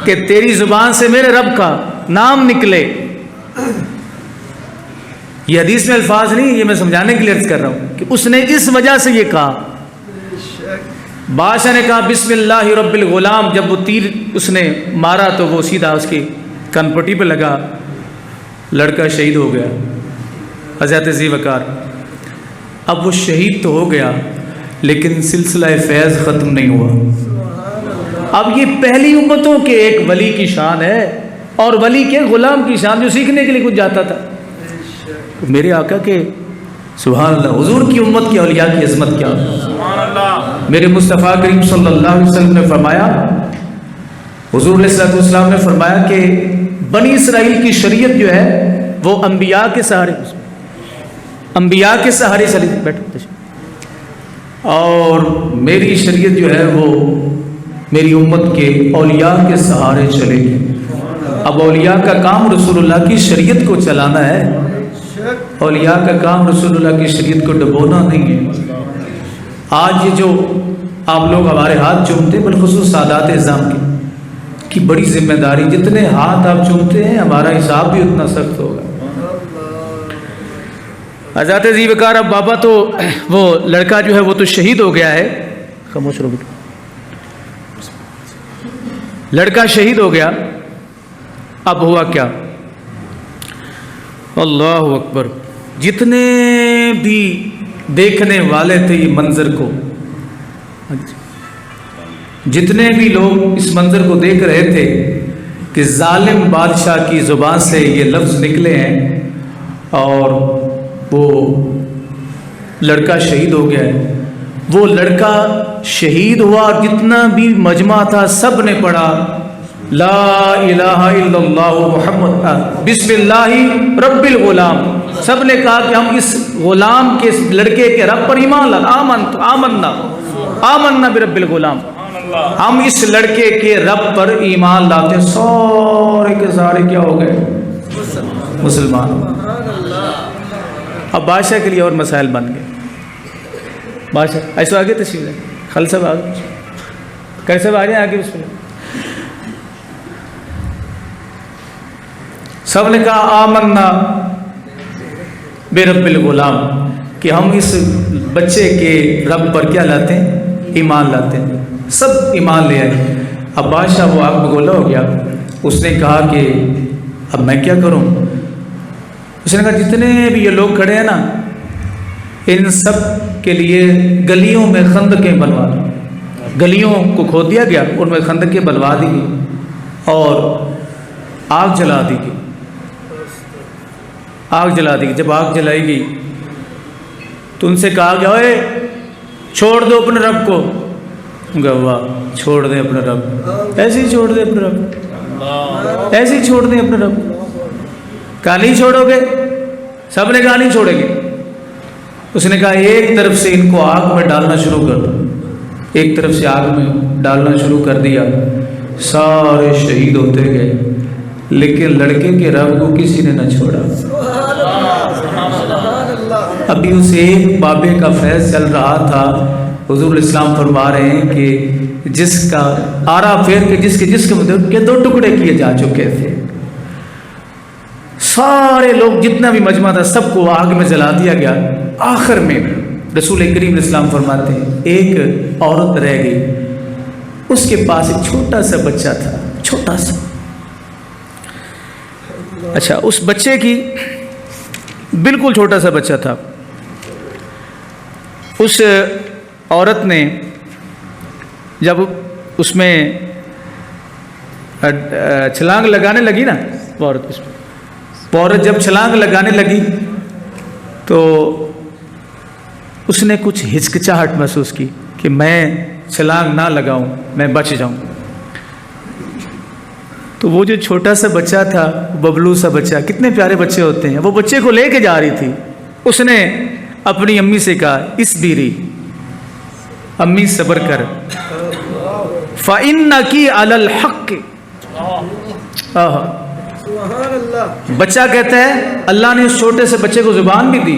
کہ تیری زبان سے میرے رب کا نام نکلے. یہ حدیث میں الفاظ نہیں, یہ میں سمجھانے کے لیے عرض کر رہا ہوں کہ اس نے اس وجہ سے یہ کہا. بادشاہ نے کہا بسم اللہ رب الغلام. جب وہ تیر اس نے مارا تو وہ سیدھا اس کی کن پٹی پہ لگا, لڑکا شہید ہو گیا. حضرت ذی وقار, اب وہ شہید تو ہو گیا لیکن سلسلہ فیض ختم نہیں ہوا. اب یہ پہلی امتوں کے ایک ولی کی شان ہے اور ولی کے غلام کی شان جو سیکھنے کے لیے کچھ جاتا تھا. میرے آقا کے سبحان اللہ, حضور کی امت کی اولیاء کی عظمت کیا. سبحان اللہ. میرے مصطفیٰ کریم صلی اللہ علیہ وسلم نے فرمایا, حضور علیہ السلام نے فرمایا کہ بنی اسرائیل کی شریعت جو ہے وہ انبیاء کے سہارے چلی. بیٹھو. اور میری شریعت جو ہے وہ میری امت کے اولیاء کے سہارے چلے گی. اب اولیاء کا کام رسول اللہ کی شریعت کو چلانا ہے, اولیاء کا کام رسول اللہ کی شریعت کو ڈبونا نہیں ہے۔ آج یہ جو آپ لوگ ہمارے ہاتھ چومتے ہیں، بالخصوص سادات اعظام کی بڑی ذمہ داری، جتنے ہاتھ آپ چومتے ہیں ہمارا حساب بھی اتنا سخت ہوگا۔ حضرت عزیز وقار، اب بابا تو وہ لڑکا جو ہے وہ تو شہید ہو گیا ہے، خاموش رہو بیٹا، لڑکا شہید ہو گیا۔ اب ہوا کیا؟ اللہ اکبر، جتنے بھی دیکھنے والے تھے یہ منظر کو، جتنے بھی لوگ اس منظر کو دیکھ رہے تھے کہ ظالم بادشاہ کی زبان سے یہ لفظ نکلے ہیں اور وہ لڑکا شہید ہو گیا ہے، وہ لڑکا شہید ہوا اور جتنا بھی مجمع تھا سب نے پڑھا لا الہ الا اللہ محمد بسم اللہ رب الغلام، سب نے کہا کہ ہم اس غلام کے، اس لڑکے کے رب پر ایمان لاتے، آمنا برب الغلام، ہم اس لڑکے کے رب پر ایمان لاتے ہیں۔ سارے کے سارے کیا ہو گئے؟ مسلمان۔ اب بادشاہ کے لیے اور مسائل بن گئے۔ بادشاہ ایسے آگے تشریف لیں، خل صاحب آگے، کیسے آ جائیں آگے؟ بسم اللہ۔ سب نے کہا آمنا برب الغلام، کہ ہم اس بچے کے رب پر کیا لاتے ہیں؟ ایمان لاتے ہیں۔ سب ایمان لے آئے۔ اب بادشاہ وہ آگ بگولا ہو گیا، اس نے کہا کہ اب میں کیا کروں؟ اس نے کہا جتنے بھی یہ لوگ کھڑے ہیں نا، ان سب کے لیے گلیوں میں خندقیں بنوا دو۔ گلیوں کو کھود دیا گیا، ان میں خندقیں بنوا دی گئی اور آگ جلا دی گئی۔ آگ جلا دی گئی۔ جب آگ جلائی گئی تو ان سے کہا گیا اوے چھوڑ دو اپنے رب کو۔ گواہ چھوڑ دیں اپنے رب، ایسے ہی چھوڑ دیں اپنے رب، ایسے ہی چھوڑ دیں اپنے رب۔ کہا نہیں چھوڑو گے؟ سب نے کہا نہیں چھوڑیں گے۔ اس نے کہا ایک طرف سے ان کو آگ میں ڈالنا شروع کر دو۔ ایک طرف سے آگ میں ڈالنا شروع کر دیا، سارے شہید ہوتے گئے، لیکن لڑکے کے رب کو کسی نے نہ چھوڑا۔ ابھی اس ایک بابے کا فیض چل رہا تھا۔ حضور اسلام فرما رہے ہیں کہ جس کا آرا پھیر کے جس کے جسم کے دو ٹکڑے کیے جا چکے تھے، سارے لوگ جتنا بھی مجمع تھا سب کو آگ میں جلا دیا گیا۔ آخر میں رسول کریم اسلام فرماتے ہیں ایک عورت رہ گئی، اس کے پاس ایک چھوٹا سا بچہ تھا، چھوٹا سا۔ اچھا، اس بچے کی بالکل چھوٹا سا بچہ تھا۔ اس عورت نے جب اس میں چھلانگ لگانے لگی نا، وہ عورت جب چھلانگ لگانے لگی تو اس نے کچھ ہچکچاہٹ محسوس کی کہ میں چھلانگ نہ لگاؤں، میں بچ جاؤں۔ تو وہ جو چھوٹا سا بچہ تھا، ببلو سا بچہ، کتنے پیارے بچے ہوتے ہیں، وہ بچے کو لے کے جا رہی تھی۔ اس نے اپنی امی سے کہا اس بیری، امی صبر کر، فَإِنَّكِ عَلَى الْحَقِّ۔ بچہ کہتا ہے اللہ نے اس چھوٹے سے بچے کو زبان بھی دی،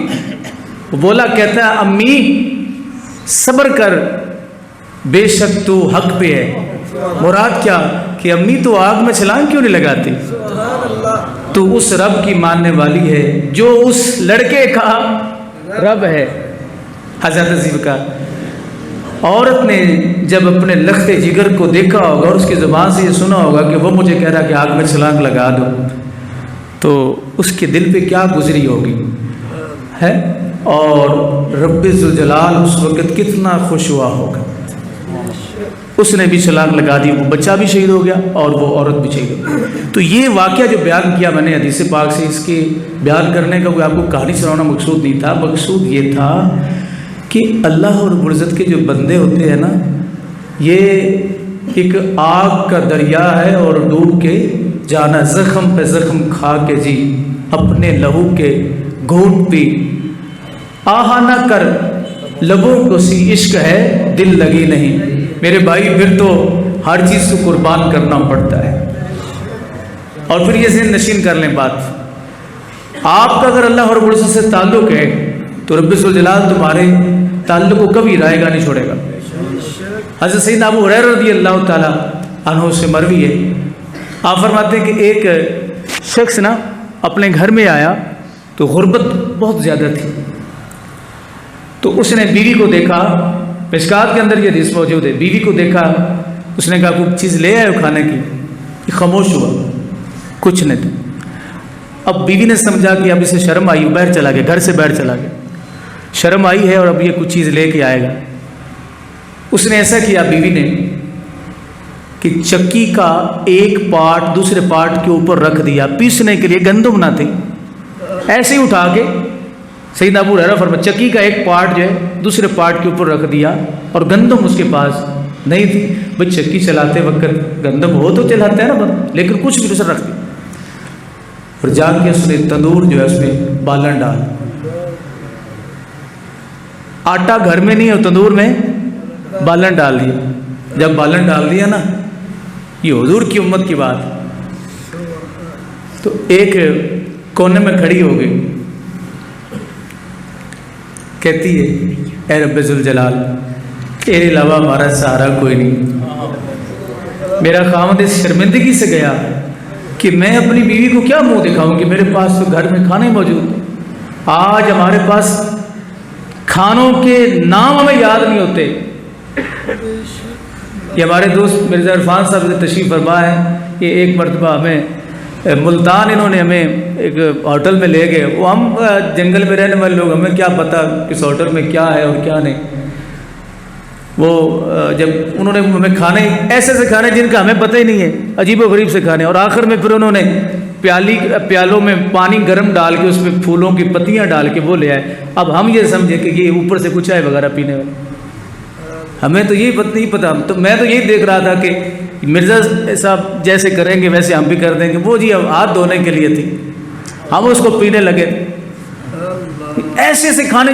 وہ بولا، کہتا ہے امی صبر کر، بے شک تو حق پہ ہے۔ مراد کیا کہ امی تو آگ میں چھلانگ کیوں نہیں لگاتی؟ تو اس رب کی ماننے والی ہے جو اس لڑکے کا رب ہے۔ حضرت عزیز کا عورت نے جب اپنے لخت جگر کو دیکھا ہوگا اور اس کی زبان سے یہ سنا ہوگا کہ وہ مجھے کہہ رہا کہ آگ میں چھلانگ لگا دو، تو اس کے دل پہ کیا گزری ہوگی ہے، اور رب ذوالجلال اس وقت کتنا خوش ہوا ہوگا۔ اس نے بھی چھلانگ لگا دی، وہ بچہ بھی شہید ہو گیا اور وہ عورت بھی شہید ہو گئی۔ تو یہ واقعہ جو بیان کیا میں نے حدیث پاک سے، اس کے بیان کرنے کا کوئی آپ کو کہانی سنانا مقصود نہیں تھا، مقصود یہ تھا کہ اللہ اور رب العزت کے جو بندے ہوتے ہیں نا، یہ ایک آگ کا دریا ہے اور ڈوب کے جانا، زخم پہ زخم کھا کے جی اپنے لہو کے گھونٹ پی، آہا نہ کر لبوں کو سی عشق ہے دل لگی نہیں۔ میرے بھائی پھر تو ہر چیز کو قربان کرنا پڑتا ہے۔ اور پھر یہ ذہن نشین کر لیں بات، آپ کا اگر اللہ رب العزت سے تعلق ہے تو رب ذوالجلال تمہارے تعلق کو کبھی رائے گا نہیں چھوڑے گا۔ حضرت سیدنا ابو ہریرہ رضی اللہ تعالیٰ عنہ سے مروی ہے، آپ فرماتے ہیں کہ ایک شخص نا اپنے گھر میں آیا تو غربت بہت زیادہ تھی، تو اس نے بیوی کو دیکھا، مشکات کے اندر یہ حدیث موجود ہے، بیوی کو دیکھا، اس نے کہا کوئی چیز لے آئے کھانے کی، یہ خاموش ہوا، کچھ نہیں تھا۔ اب بیوی نے سمجھا کہ اب اسے شرم آئی، باہر چلا گیا، گھر سے باہر چلا گیا، شرم آئی ہے اور اب یہ کچھ چیز لے کے آئے گا۔ اس نے ایسا کیا بیوی نے کہ چکی کا ایک پارٹ دوسرے پارٹ کے اوپر رکھ دیا، پیسنے کے لیے گندم نہ تھی، ایسے ہی اٹھا کے سیدنا ابو ہریرہ فرماتے چکی کا ایک پارٹ جو ہے دوسرے پارٹ کے اوپر رکھ دیا، اور گندم اس کے پاس نہیں تھی۔ بھائی چکی چلاتے وقت گندم ہو تو چلاتے ہیں نا، لیکن کچھ بھی دوسرا رکھ دیا، اور جا کے اس نے تندور جو ہے اس میں بالن ڈال، آٹا گھر میں نہیں ہے، تندور میں بالن ڈال دیا۔ جب بالن ڈال دیا نا، یہ حضور کی امت کی بات، تو ایک کونے میں کھڑی ہو گئی، کہتی ہے اے رب ذوالجلال، تیرے علاوہ ہمارا سہارا کوئی نہیں، میرا خاوند اس شرمندگی سے گیا کہ میں اپنی بیوی کو کیا منہ دکھاؤں کہ میرے پاس تو گھر میں کھانے موجود، آج ہمارے پاس کھانوں کے نام ہمیں یاد نہیں ہوتے۔ یہ ہمارے دوست مرزا عرفان صاحب سے تشریف فرما ہے، یہ ایک مرتبہ ہمیں ملتان انہوں نے ہمیں ایک ہوٹل میں لے گئے، وہ ہم جنگل میں رہنے والے لوگ، ہمیں کیا پتہ کس ہوٹل میں کیا ہے اور کیا نہیں، وہ جب انہوں نے ہمیں کھانے ایسے سے کھانے جن کا ہمیں پتہ ہی نہیں ہے، عجیب و غریب سے کھانے، اور آخر میں پھر انہوں نے پیالوں میں پانی گرم ڈال کے اس میں پھولوں کی پتیاں ڈال کے وہ لے آئے۔ اب ہم یہ سمجھے کہ یہ اوپر سے کچھ چائے وغیرہ پینے والے، ہمیں تو یہی نہیں پتہ، تو میں تو یہی دیکھ رہا تھا کہ مرزا صاحب جیسے کریں گے ویسے ہم بھی کر دیں گے، وہ جی ہاتھ دھونے کے لیے تھی، ہم اس کو پینے لگے۔ ایسے ایسے کھانے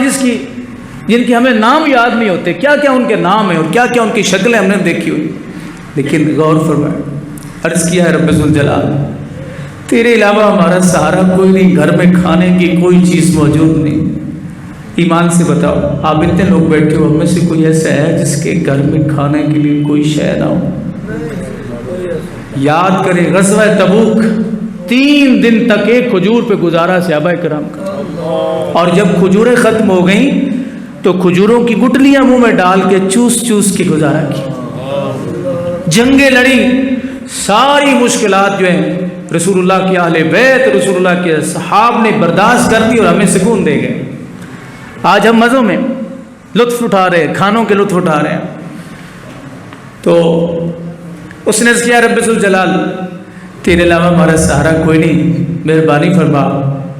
جن کی ہمیں نام یاد نہیں ہوتے، کیا کیا ان کے نام ہیں اور کیا کیا ان کی شکلیں ہم نے دیکھی ہوئی، لیکن غور فرمائے، عرض کیا ہے رب ذوالجلال تیرے علاوہ ہمارا سہارا کوئی نہیں، گھر میں کھانے کی کوئی چیز موجود نہیں۔ ایمان سے بتاؤ، آپ اتنے لوگ بیٹھے ہو، ہم میں سے کوئی ایسا ہے جس کے گھر میں کھانے کے لیے کوئی شے نہ ہو؟ یاد کریں غزوہ تبوک، 3 دن تک ایک کھجور پہ گزارا صحابہ کرام کا، اور جب کھجوریں ختم ہو گئیں تو کھجوروں کی گٹلیاں منہ میں ڈال کے چوس چوس کے گزارا کی، جنگیں لڑی، ساری مشکلات جو ہیں رسول اللہ کے اہل بیت، رسول اللہ کے صحاب نے برداشت کر دی اور ہمیں سکون دے گئے۔ آج ہم مزوں میں لطف اٹھا رہے ہیں، کھانوں کے لطف اٹھا رہے ہیں۔ تو اس نے کیا رب ذوالجلال تیرے علاوہ ہمارا سہارا کوئی نہیں، مہربانی فرما،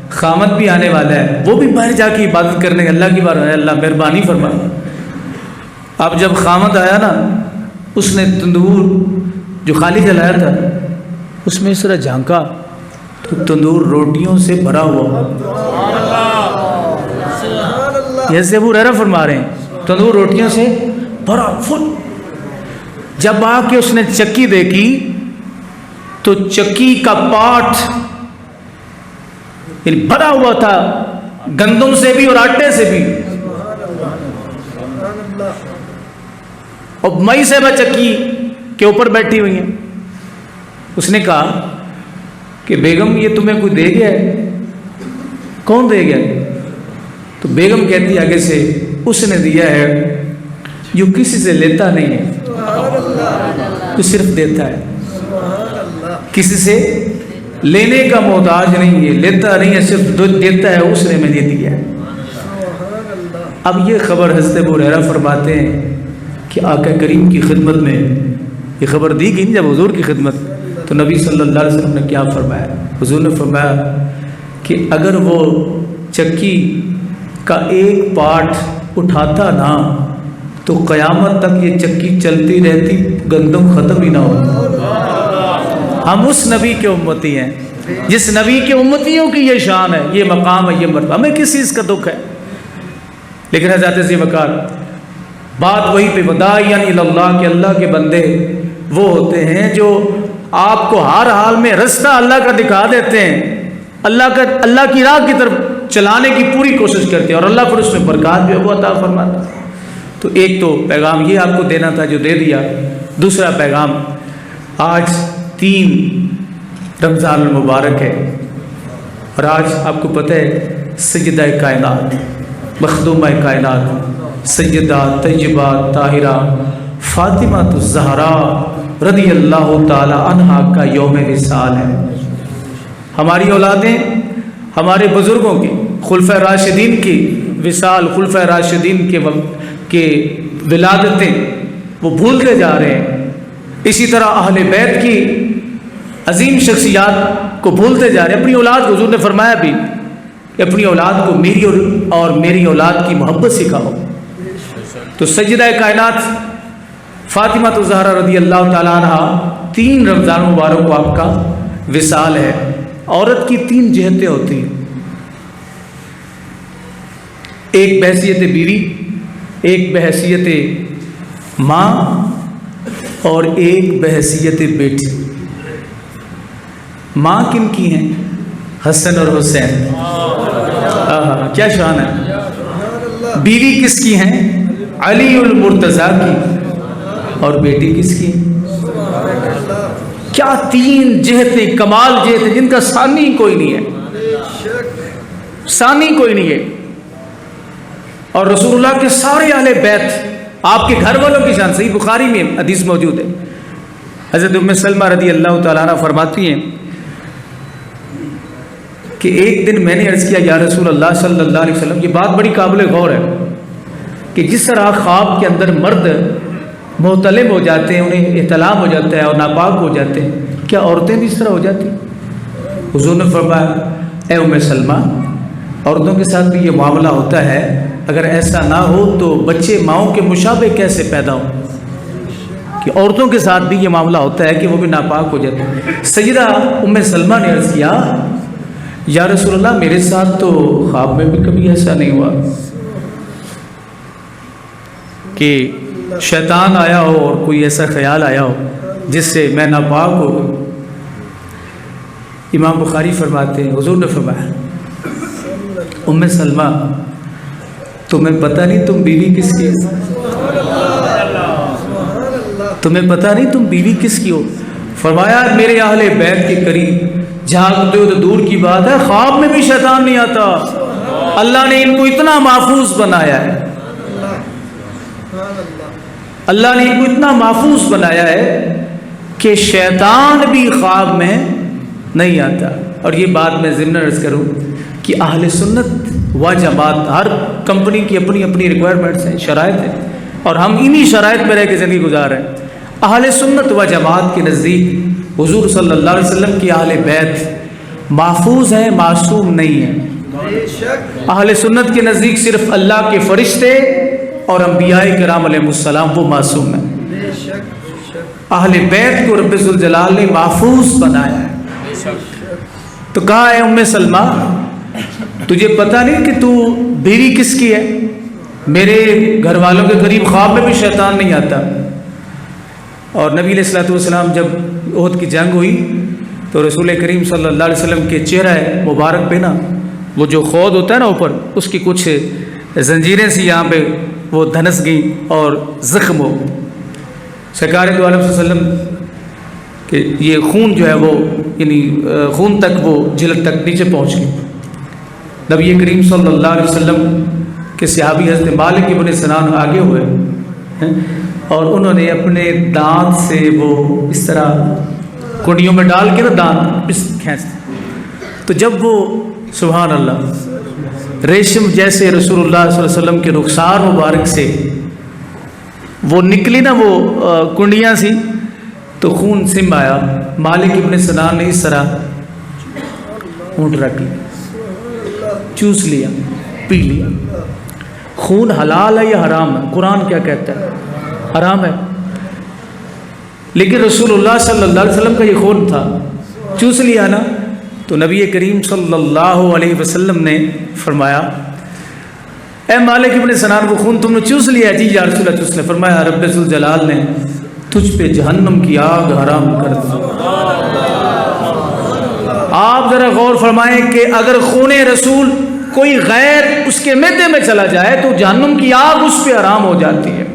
خامد بھی آنے والا ہے، وہ بھی باہر جا کے عبادت کرنے اللہ کی بار ہے، اللہ مہربانی فرما۔ اب جب خامد آیا نا، اس نے تندور جو خالی جلایا تھا اس میں اس طرح جھانکا تو تندور روٹیوں سے بھرا ہوا، جیسے ابو ہریرہ فرما رہے ہیں تندور روٹیوں سے بھرا فل۔ جب آ کے اس نے چکی دیکھی تو چکی کا پاٹ یعنی بھرا ہوا تھا گندم سے بھی اور آٹے سے بھی، اور مئی صاحبہ چکی کے اوپر بیٹھی ہوئی ہیں۔ اس نے کہا کہ بیگم یہ تمہیں کوئی دے گیا ہے؟ کون دے گیا؟ تو بیگم کہتی آگے سے اس نے دیا ہے جو کسی سے لیتا نہیں ہے، جو صرف دیتا ہے، کسی سے لینے کا محتاج نہیں ہے، لیتا نہیں ہے، صرف دیتا ہے، اس نے مجھے دیا ہے۔ اب یہ خبر حضرت ابو ہریرہ فرماتے ہیں کہ آقا کریم کی خدمت میں یہ خبر دی گئی جب حضور کی خدمت، تو نبی صلی اللہ علیہ وسلم نے کیا فرمایا؟ حضور نے فرمایا کہ اگر وہ چکی کا ایک پارٹ اٹھاتا نہ تو قیامت تک یہ چکی چلتی رہتی، گندم ختم ہی نہ ہوتا۔ ہم اس نبی کے امتی ہیں جس نبی کے امتیوں کی یہ شان ہے، یہ مقام ہے، یہ مرتبہ، ہمیں کس چیز کا دکھ ہے؟ لیکن حضرت ذی وقار بات وہی پہ، وداعیاً الی اللہ، کہ اللہ کے بندے وہ ہوتے ہیں جو آپ کو ہر حال میں رستہ اللہ کا دکھا دیتے ہیں، اللہ کی راہ کی طرف چلانے کی پوری کوشش کرتے ہیں، اور اللہ پھر اس میں برکات بھی وہ عطا فرماتا ہے۔ تو ایک تو پیغام یہ آپ کو دینا تھا جو دے دیا۔ دوسرا پیغام، آج 3 رمضان المبارک ہے، اور آج آپ کو پتہ ہے سیدہ کائنات، مخدومہ کائنات، سیدہ طیبہ طاہرہ فاطمہ الزہراء رضی اللہ تعالی عنہا کا یوم وصال ہے۔ ہماری اولادیں ہمارے بزرگوں کی، خلفۂ راشدین کی وصال، خلفۂ راشدین کے ولادتیں وہ بھولتے جا رہے ہیں۔ اسی طرح اہل بیت کی عظیم شخصیات کو بھولتے جا رہے ہیں۔ اپنی اولاد کو، حضور نے فرمایا بھی کہ اپنی اولاد کو میری اور میری اولاد کی محبت سکھاؤ۔ تو سیدہ کائنات فاطمہ الزہرا رضی اللہ تعالیٰ عنہ 3 رمضان مبارک کو آپ کا وصال ہے۔ عورت کی 3 جہتیں ہوتی ہیں، ایک بحیثیت بیوی، ایک بحیثیت ماں، اور ایک بحیثیت بیٹی۔ ماں کن کی ہیں؟ حسن اور حسین، کیا شان ہے۔ بیوی کس کی ہیں؟ علی المرتضیٰ کی، اور بیٹی کس کی؟ کیا 3 جہتیں، کمال جہتیں جن کا ثانی کوئی نہیں ہے، ثانی کوئی نہیں ہے۔ اور رسول اللہ کے سارے اہل بیت، آپ کے گھر والوں کی شان، صحیح بخاری میں حدیث موجود ہے۔ حضرت ام سلمہ رضی اللہ تعالیٰ عنہ فرماتی ہیں کہ ایک دن میں نے عرض کیا یا رسول اللہ صلی اللہ علیہ وسلم، یہ بات بڑی قابل غور ہے کہ جس طرح خواب کے اندر مرد محتلم ہو جاتے ہیں، انہیں احتلام ہو جاتا ہے اور ناپاک ہو جاتے ہیں، کیا عورتیں بھی اس طرح ہو جاتی ہیں؟ حضور نے فرمایا اے ام سلمہ، عورتوں کے ساتھ بھی یہ معاملہ ہوتا ہے، اگر ایسا نہ ہو تو بچے ماؤں کے مشابہ کیسے پیدا ہوں، کہ عورتوں کے ساتھ بھی یہ معاملہ ہوتا ہے کہ وہ بھی ناپاک ہو جاتے ہیں۔ سیدہ ام سلمہ نے عرض کیا یا رسول اللہ، میرے ساتھ تو خواب میں بھی کبھی ایسا نہیں ہوا کہ شیطان آیا ہو اور کوئی ایسا خیال آیا ہو جس سے میں ناپاک ہو۔ امام بخاری فرماتے ہیں حضور نے فرمایا ام سلمہ، تمہیں پتہ نہیں تم بیوی کس کی ہو؟ تمہیں پتہ نہیں تم بیوی کس کی ہو؟ فرمایا میرے اہل بیت کے قریب جھانکتے ہو تو دور کی بات ہے، خواب میں بھی شیطان نہیں آتا۔ اللہ نے ان کو اتنا محفوظ بنایا ہے، اللہ نے ان کو اتنا محفوظ بنایا ہے کہ شیطان بھی خواب میں نہیں آتا۔ اور یہ بات میں ضمن عرض کروں کہ اہل سنت و جماعت، ہر کمپنی کی اپنی اپنی ریکوائرمنٹس ہیں، شرائط ہیں، اور ہم انہی شرائط میں رہ کے زندگی گزار رہے ہیں۔ اہل سنت و جماعت کے نزدیک حضور صلی اللہ علیہ وسلم کی اہل بیت محفوظ ہیں، معصوم نہیں ہیں۔ اہل سنت کے نزدیک صرف اللہ کے فرشتے اور انبیاء کرام علیہ السلام وہ معصوم ہیں۔ اہل بیت کو رب ذوالجلال نے محفوظ بنایا ہے۔ تو کہا ہے ام سلمہ، تجھے پتہ نہیں کہ تو بیوی کس کی ہے؟ میرے گھر والوں کے قریب خواب میں بھی شیطان نہیں آتا۔ اور نبی علیہ الصلوۃ والسلام جب احد کی جنگ ہوئی تو رسول کریم صلی اللہ علیہ وسلم کے چہرہ مبارک پہ نا وہ جو خود ہوتا ہے نا اوپر، اس کی کچھ زنجیریں سی یہاں پہ وہ دھنس گئیں اور زخم ہو۔ سرکار دو عالم صلی اللہ علیہ وسلم کہ یہ خون جو ہے وہ یعنی خون تک وہ جلد تک نیچے پہنچ گئی۔ نبی کریم صلی اللہ علیہ وسلم کے صحابی حضرت مالک ابن سنان آگے ہوئے اور انہوں نے اپنے دانت سے وہ اس طرح کنڈیوں میں ڈال کے نا دانت کھینچتے، تو جب وہ سبحان اللہ ریشم جیسے رسول اللہ صلی اللہ علیہ وسلم کے رخسار مبارک سے وہ نکلی نا وہ کنڈیاں سی، تو خون سم آیا۔ مالک ابن سنان نے اس طرح اونٹ رکھ لیا، چوس لیا، پی لیا۔ خون حلال ہے یا حرام ہے؟ قرآن کیا کہتا ہے؟ حرام ہے، لیکن رسول اللہ صلی اللہ علیہ وسلم کا یہ خون تھا، چوس لیا نا۔ تو نبی کریم صلی اللہ علیہ وسلم نے فرمایا اے مالک ابن سنان، وہ خون تم نے چوس لیا ہے؟ جی یا رسول اللہ چوس لیا۔ فرمایا رب ذوالجلال نے تجھ پہ جہنم کی آگ حرام کر دی۔ آپ ذرا غور فرمائیں کہ اگر خون رسول کوئی غیر اس کے معدے میں چلا جائے تو جہنم کی آگ اس پہ حرام ہو جاتی ہے۔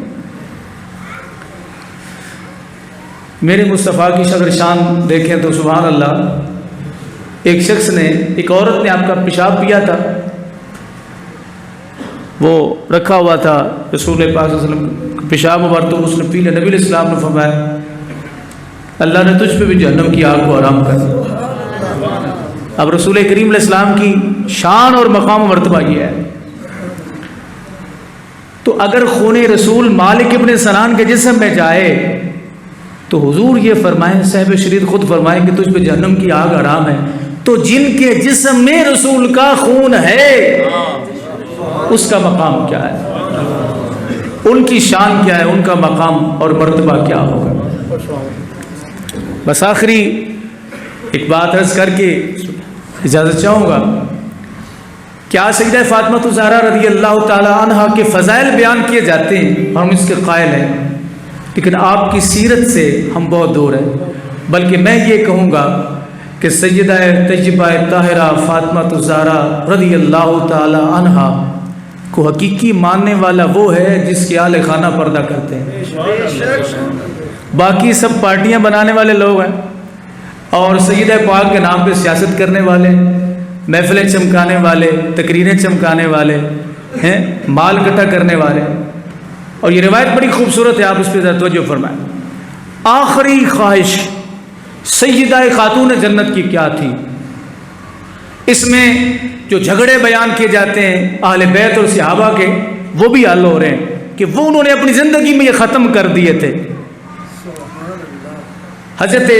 میرے مصطفیٰ کی شگر شان دیکھیں تو سبحان اللہ، ایک شخص نے، ایک عورت نے آپ کا پیشاب پیا تھا، وہ رکھا ہوا تھا رسول پاک صلی اللہ علیہ وسلم پیشاب مبارک، تو اس نے پی لیا۔ نبی علیہ السلام نے فرمایا اللہ نے تجھ پہ بھی جہنم کی آگ کو حرام کر دیا۔ اب رسول کریم علیہ السلام کی شان اور مقام و مرتبہ یہ ہے۔ تو اگر خون رسول مالک ابن سنان کے جسم میں جائے تو حضور یہ فرمائیں، صاحب شریعت خود فرمائیں کہ تجھ پہ جہنم کی آگ حرام ہے، تو جن کے جسم میں رسول کا خون ہے اس کا مقام کیا ہے، ان کی شان کیا ہے، ان کا مقام اور مرتبہ کیا ہوگا۔ بس آخری ایک بات عرض کر کے اجازت چاہوں گا، کیا سیدہ فاطمہ الزہرا رضی اللہ تعالی عنہا کے فضائل بیان کیے جاتے ہیں، ہم اس کے قائل ہیں، لیکن آپ کی سیرت سے ہم بہت دور ہیں، بلکہ میں یہ کہوں گا کہ سیدہ طیبہ طاہرہ فاطمہ الزہرا رضی اللہ تعالی عنہا کو حقیقی ماننے والا وہ ہے جس کے اہل خانہ پردہ کرتے ہیں۔ باقی سب پارٹیاں بنانے والے لوگ ہیں اور سیدہ پاک کے نام پہ سیاست کرنے والے، محفلیں چمکانے والے، تقریریں چمکانے والے ہیں، مال اکٹھا کرنے والے۔ اور یہ روایت بڑی خوبصورت ہے، آپ اس پہ ذرا توجہ فرمائیں۔ آخری خواہش سیدہ خاتون جنت کی کیا تھی؟ اس میں جو جھگڑے بیان کیے جاتے ہیں اہل بیت اور صحابہ کے، وہ بھی حل ہو رہے ہیں کہ وہ انہوں نے اپنی زندگی میں یہ ختم کر دیے تھے۔ حضرت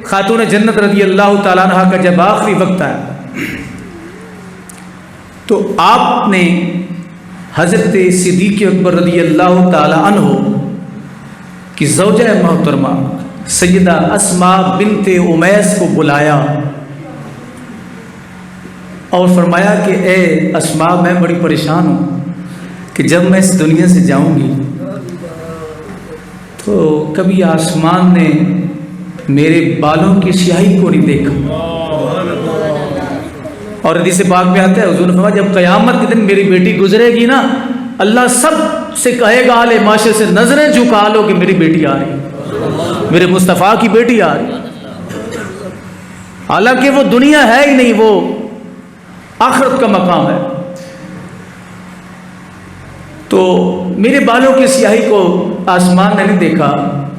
خاتون جنت رضی اللہ تعالیٰ عنہ کا جب آخری وقت آیا تو آپ نے حضرت صدیق اکبر رضی اللہ تعالیٰ عنہ کی زوجہ محترمہ سیدہ اسماء بنت امیس کو بلایا اور فرمایا کہ اے اسماء، میں بڑی پریشان ہوں کہ جب میں اس دنیا سے جاؤں گی تو کبھی آسمان نے میرے بالوں کی سیاہی کو نہیں دیکھا، اور حدیث پاک میں آتا ہے حضور نے فرمایا جب قیامت کے دن میری بیٹی گزرے گی نا، اللہ سب سے کہے گا اہل معاشرے سے نظریں جھکا لو کہ میری بیٹی آ رہی، میرے مصطفیٰ کی بیٹی آ رہی، حالانکہ وہ دنیا ہے ہی نہیں، وہ آخرت کا مقام ہے۔ تو میرے بالوں کی سیاہی کو آسمان نے نہیں دیکھا،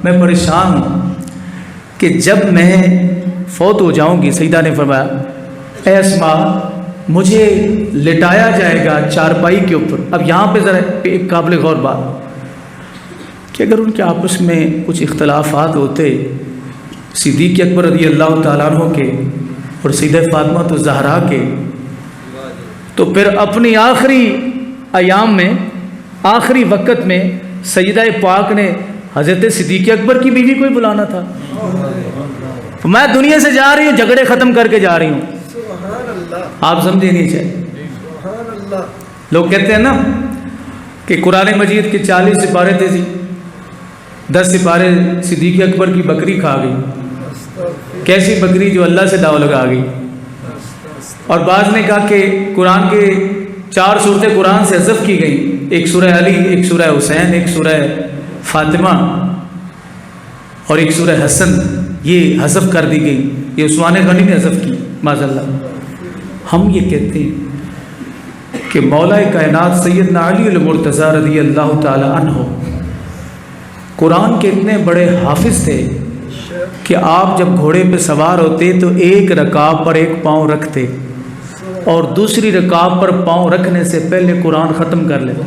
میں پریشان ہوں کہ جب میں فوت ہو جاؤں گی، سیدہ نے فرمایا اے اسماء، مجھے لٹایا جائے گا چارپائی کے اوپر۔ اب یہاں پہ ذرا ایک قابل غور بات کہ اگر ان کے آپس میں کچھ اختلافات ہوتے صدیق اکبر رضی اللہ تعالیٰ عنہ کے اور سیدہ فاطمہ الزہرا کے، تو پھر اپنی آخری ایام میں، آخری وقت میں سیدہ پاک نے حضرت صدیق اکبر کی بیوی کو ہی بلانا تھا۔ میں دنیا سے جا رہی ہوں، جھگڑے ختم کر کے جا رہی ہوں، آپ سمجھے نہیں چاہیے۔ لوگ کہتے ہیں نا کہ قرآن مجید کے 40 سپارے تھے، 10 سپارے صدیق اکبر کی بکری کھا گئی۔ کیسی بکری؟ جو اللہ سے داؤ لگا گئی۔ اور بعض نے کہا کہ قرآن کے 4 صورتیں قرآن سے حذف کی گئیں، ایک سورہ علی، ایک سورہ حسین، ایک سورہ فاطمہ اور ایک سورہ حسن، یہ حذف کر دی گئی، یہ عثمان غنی نے حذف کی معاذ اللہ۔ ہم یہ کہتے ہیں کہ مولا کائنات سیدنا علی المرتضیٰ رضی اللہ تعالی عنہ قرآن کے اتنے بڑے حافظ تھے کہ آپ جب گھوڑے پہ سوار ہوتے تو ایک رکاب پر ایک پاؤں رکھتے اور دوسری رکاب پر پاؤں رکھنے سے پہلے قرآن ختم کر لیتے۔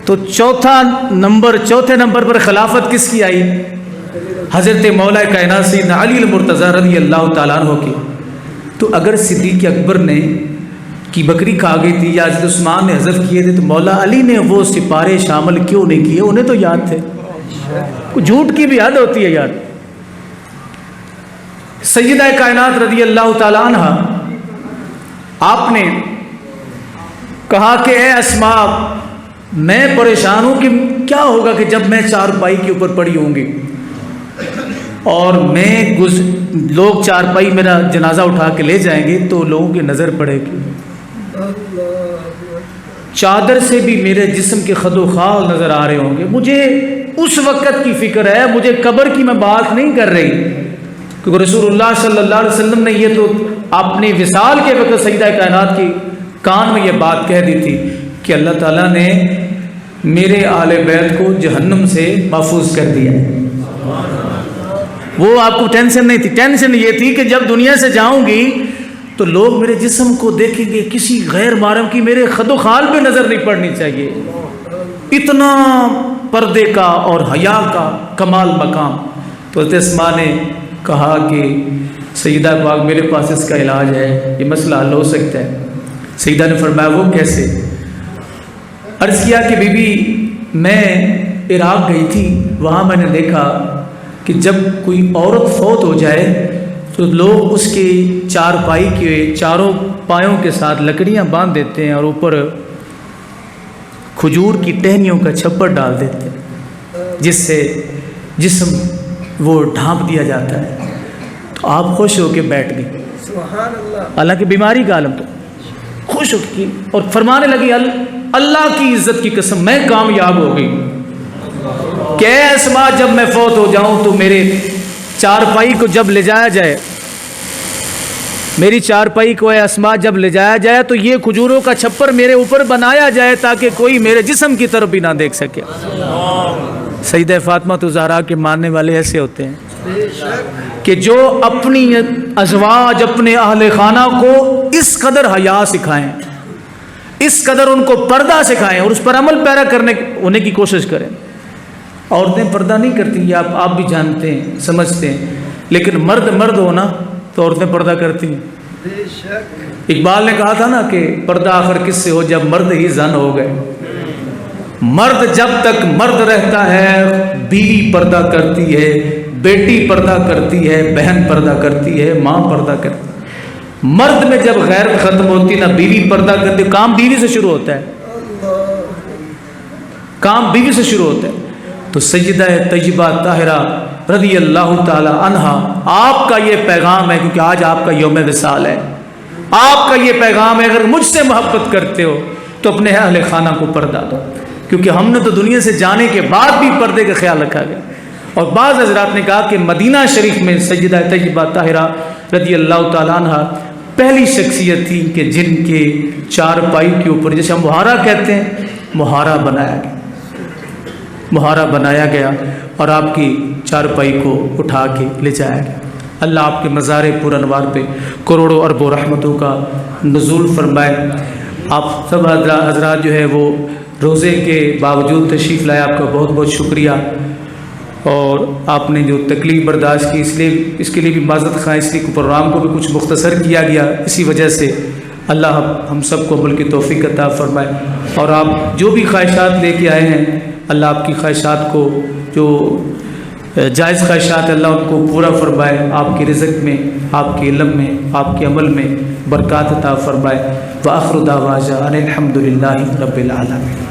تو چوتھے نمبر پر خلافت کس کی آئی؟ حضرت مولا کائنات سیدنا علی المرتضیٰ رضی اللہ تعالیٰ عنہ کی۔ تو اگر صدیق اکبر نے کی بکری کھا گئی تھی یا حضرت عثمان نے حذف کیے تھے تو مولا علی نے وہ سپارے شامل کیوں نہیں کیے؟ انہیں تو یاد تھے۔ جھوٹ کی بھی حد ہوتی ہے یار۔ سیدہ کائنات رضی اللہ تعالیٰ عنہ، آپ نے کہا کہ اے اسماء، میں پریشان ہوں کہ کیا ہوگا کہ جب میں چارپائی کے اوپر پڑی ہوں گی۔ اور لوگ چارپائی میرا جنازہ اٹھا کے لے جائیں گے تو لوگوں کی نظر پڑے گی، چادر سے بھی میرے جسم کے خد و خال نظر آ رہے ہوں گے. مجھے اس وقت کی فکر ہے، مجھے قبر کی میں بات نہیں کر رہی، کیونکہ رسول اللہ صلی اللہ علیہ وسلم نے یہ تو اپنی وصال کے وقت سیدہ کائنات کی کان میں یہ بات کہہ دی تھی کہ اللہ تعالیٰ نے میرے اہل بیت کو جہنم سے محفوظ کر دیا. وہ آپ کو ٹینشن نہیں تھی، ٹینشن یہ تھی کہ جب دنیا سے جاؤں گی تو لوگ میرے جسم کو دیکھیں گے، کسی غیر محرم کی میرے خد و خال پہ نظر نہیں پڑنی چاہیے. اتنا پردے کا اور حیا کا کمال مقام. تو حضرت اسماء نے کہا کہ سیدہ پاک میرے پاس اس کا علاج ہے، یہ مسئلہ حل ہو سکتا ہے. سیدہ نے فرمایا وہ کیسے؟ عرض کیا کہ بی بی میں عراق گئی تھی، وہاں میں نے دیکھا کہ جب کوئی عورت فوت ہو جائے تو لوگ اس کے چارپائی کے چاروں پایوں کے ساتھ لکڑیاں باندھ دیتے ہیں اور اوپر کھجور کی ٹہنیوں کا چھپر ڈال دیتے ہیں، جس سے جسم وہ ڈھانپ دیا جاتا ہے. تو آپ خوش ہو کے بیٹھ گئی، حالانکہ بیماری کا عالم، تو خوش ہو کی اور فرمانے لگی اللہ کی عزت کی قسم میں کامیاب ہو گئی کہ اے اسماء جب میں فوت ہو جاؤں تو میرے چارپائی کو جب لے جایا جائے، میری چارپائی کو اے اسماء جب لے جایا جائے تو یہ کھجوروں کا چھپر میرے اوپر بنایا جائے تاکہ کوئی میرے جسم کی طرف بھی نہ دیکھ سکے. سیدہ فاطمہ زہرا کے ماننے والے ایسے ہوتے ہیں کہ جو اپنی ازواج اپنے اہل خانہ کو اس قدر حیا سکھائیں، اس قدر ان کو پردہ سکھائیں اور اس پر عمل پیرا ہونے کی کوشش کریں. عورتیں پردہ نہیں کرتی، یہ آپ بھی جانتے ہیں، سمجھتے ہیں، لیکن مرد ہونا تو عورتیں پردہ کرتی ہیں. اقبال نے کہا تھا نا کہ پردہ آخر کس سے ہو جب مرد ہی زن ہو گئے. مرد جب تک مرد رہتا ہے بیوی پردہ کرتی ہے، بیٹی پردہ کرتی ہے، بہن پردہ کرتی ہے، ماں پردہ کرتی ہے. مرد میں جب غیرت ختم ہوتی نہ بیوی پردہ کرتی، کام بیوی سے شروع ہوتا ہے، کام بیوی سے شروع ہوتا ہے. تو سیدہ طیبہ طاہرہ رضی اللہ تعالی عنہا آپ کا یہ پیغام ہے، کیونکہ آج آپ کا یوم وصال ہے، آپ کا یہ پیغام ہے اگر مجھ سے محبت کرتے ہو تو اپنے اہل خانہ کو پردہ دو. کیونکہ ہم نے تو دنیا سے جانے کے بعد بھی پردے کا خیال رکھا گیا. اور بعض حضرات نے کہا کہ مدینہ شریف میں سیدہ طیبہ طاہرہ رضی اللہ تعالی عنہا پہلی شخصیت تھی کہ جن کے چارپائی کے اوپر جیسے ہم مہارا کہتے ہیں، مہارا بنایا گیا اور آپ کی چارپائی کو اٹھا کے لے جایا گیا. اللہ آپ کے مزار پر انوار پہ کروڑوں اربوں رحمتوں کا نزول فرمائے. آپ سب حضرات جو ہے وہ روزے کے باوجود تشریف لائے، آپ کا بہت بہت شکریہ. اور آپ نے جو تکلیف برداشت کی اس کے لیے بھی معذرت خواہ، اس لیے پروگرام کو بھی کچھ مختصر کیا گیا، اسی وجہ سے اللہ ہم سب کو عمل کی توفیق عطا فرمائے. اور آپ جو بھی خواہشات لے کے آئے ہیں اللہ آپ کی خواہشات کو، جو جائز خواہشات اللہ ان کو پورا فرمائے، آپ کے رزق میں، آپ کے علم میں، آپ کے عمل میں برکات عطا فرمائے. وآخر دعوانا ان الحمد للہ رب العالمین.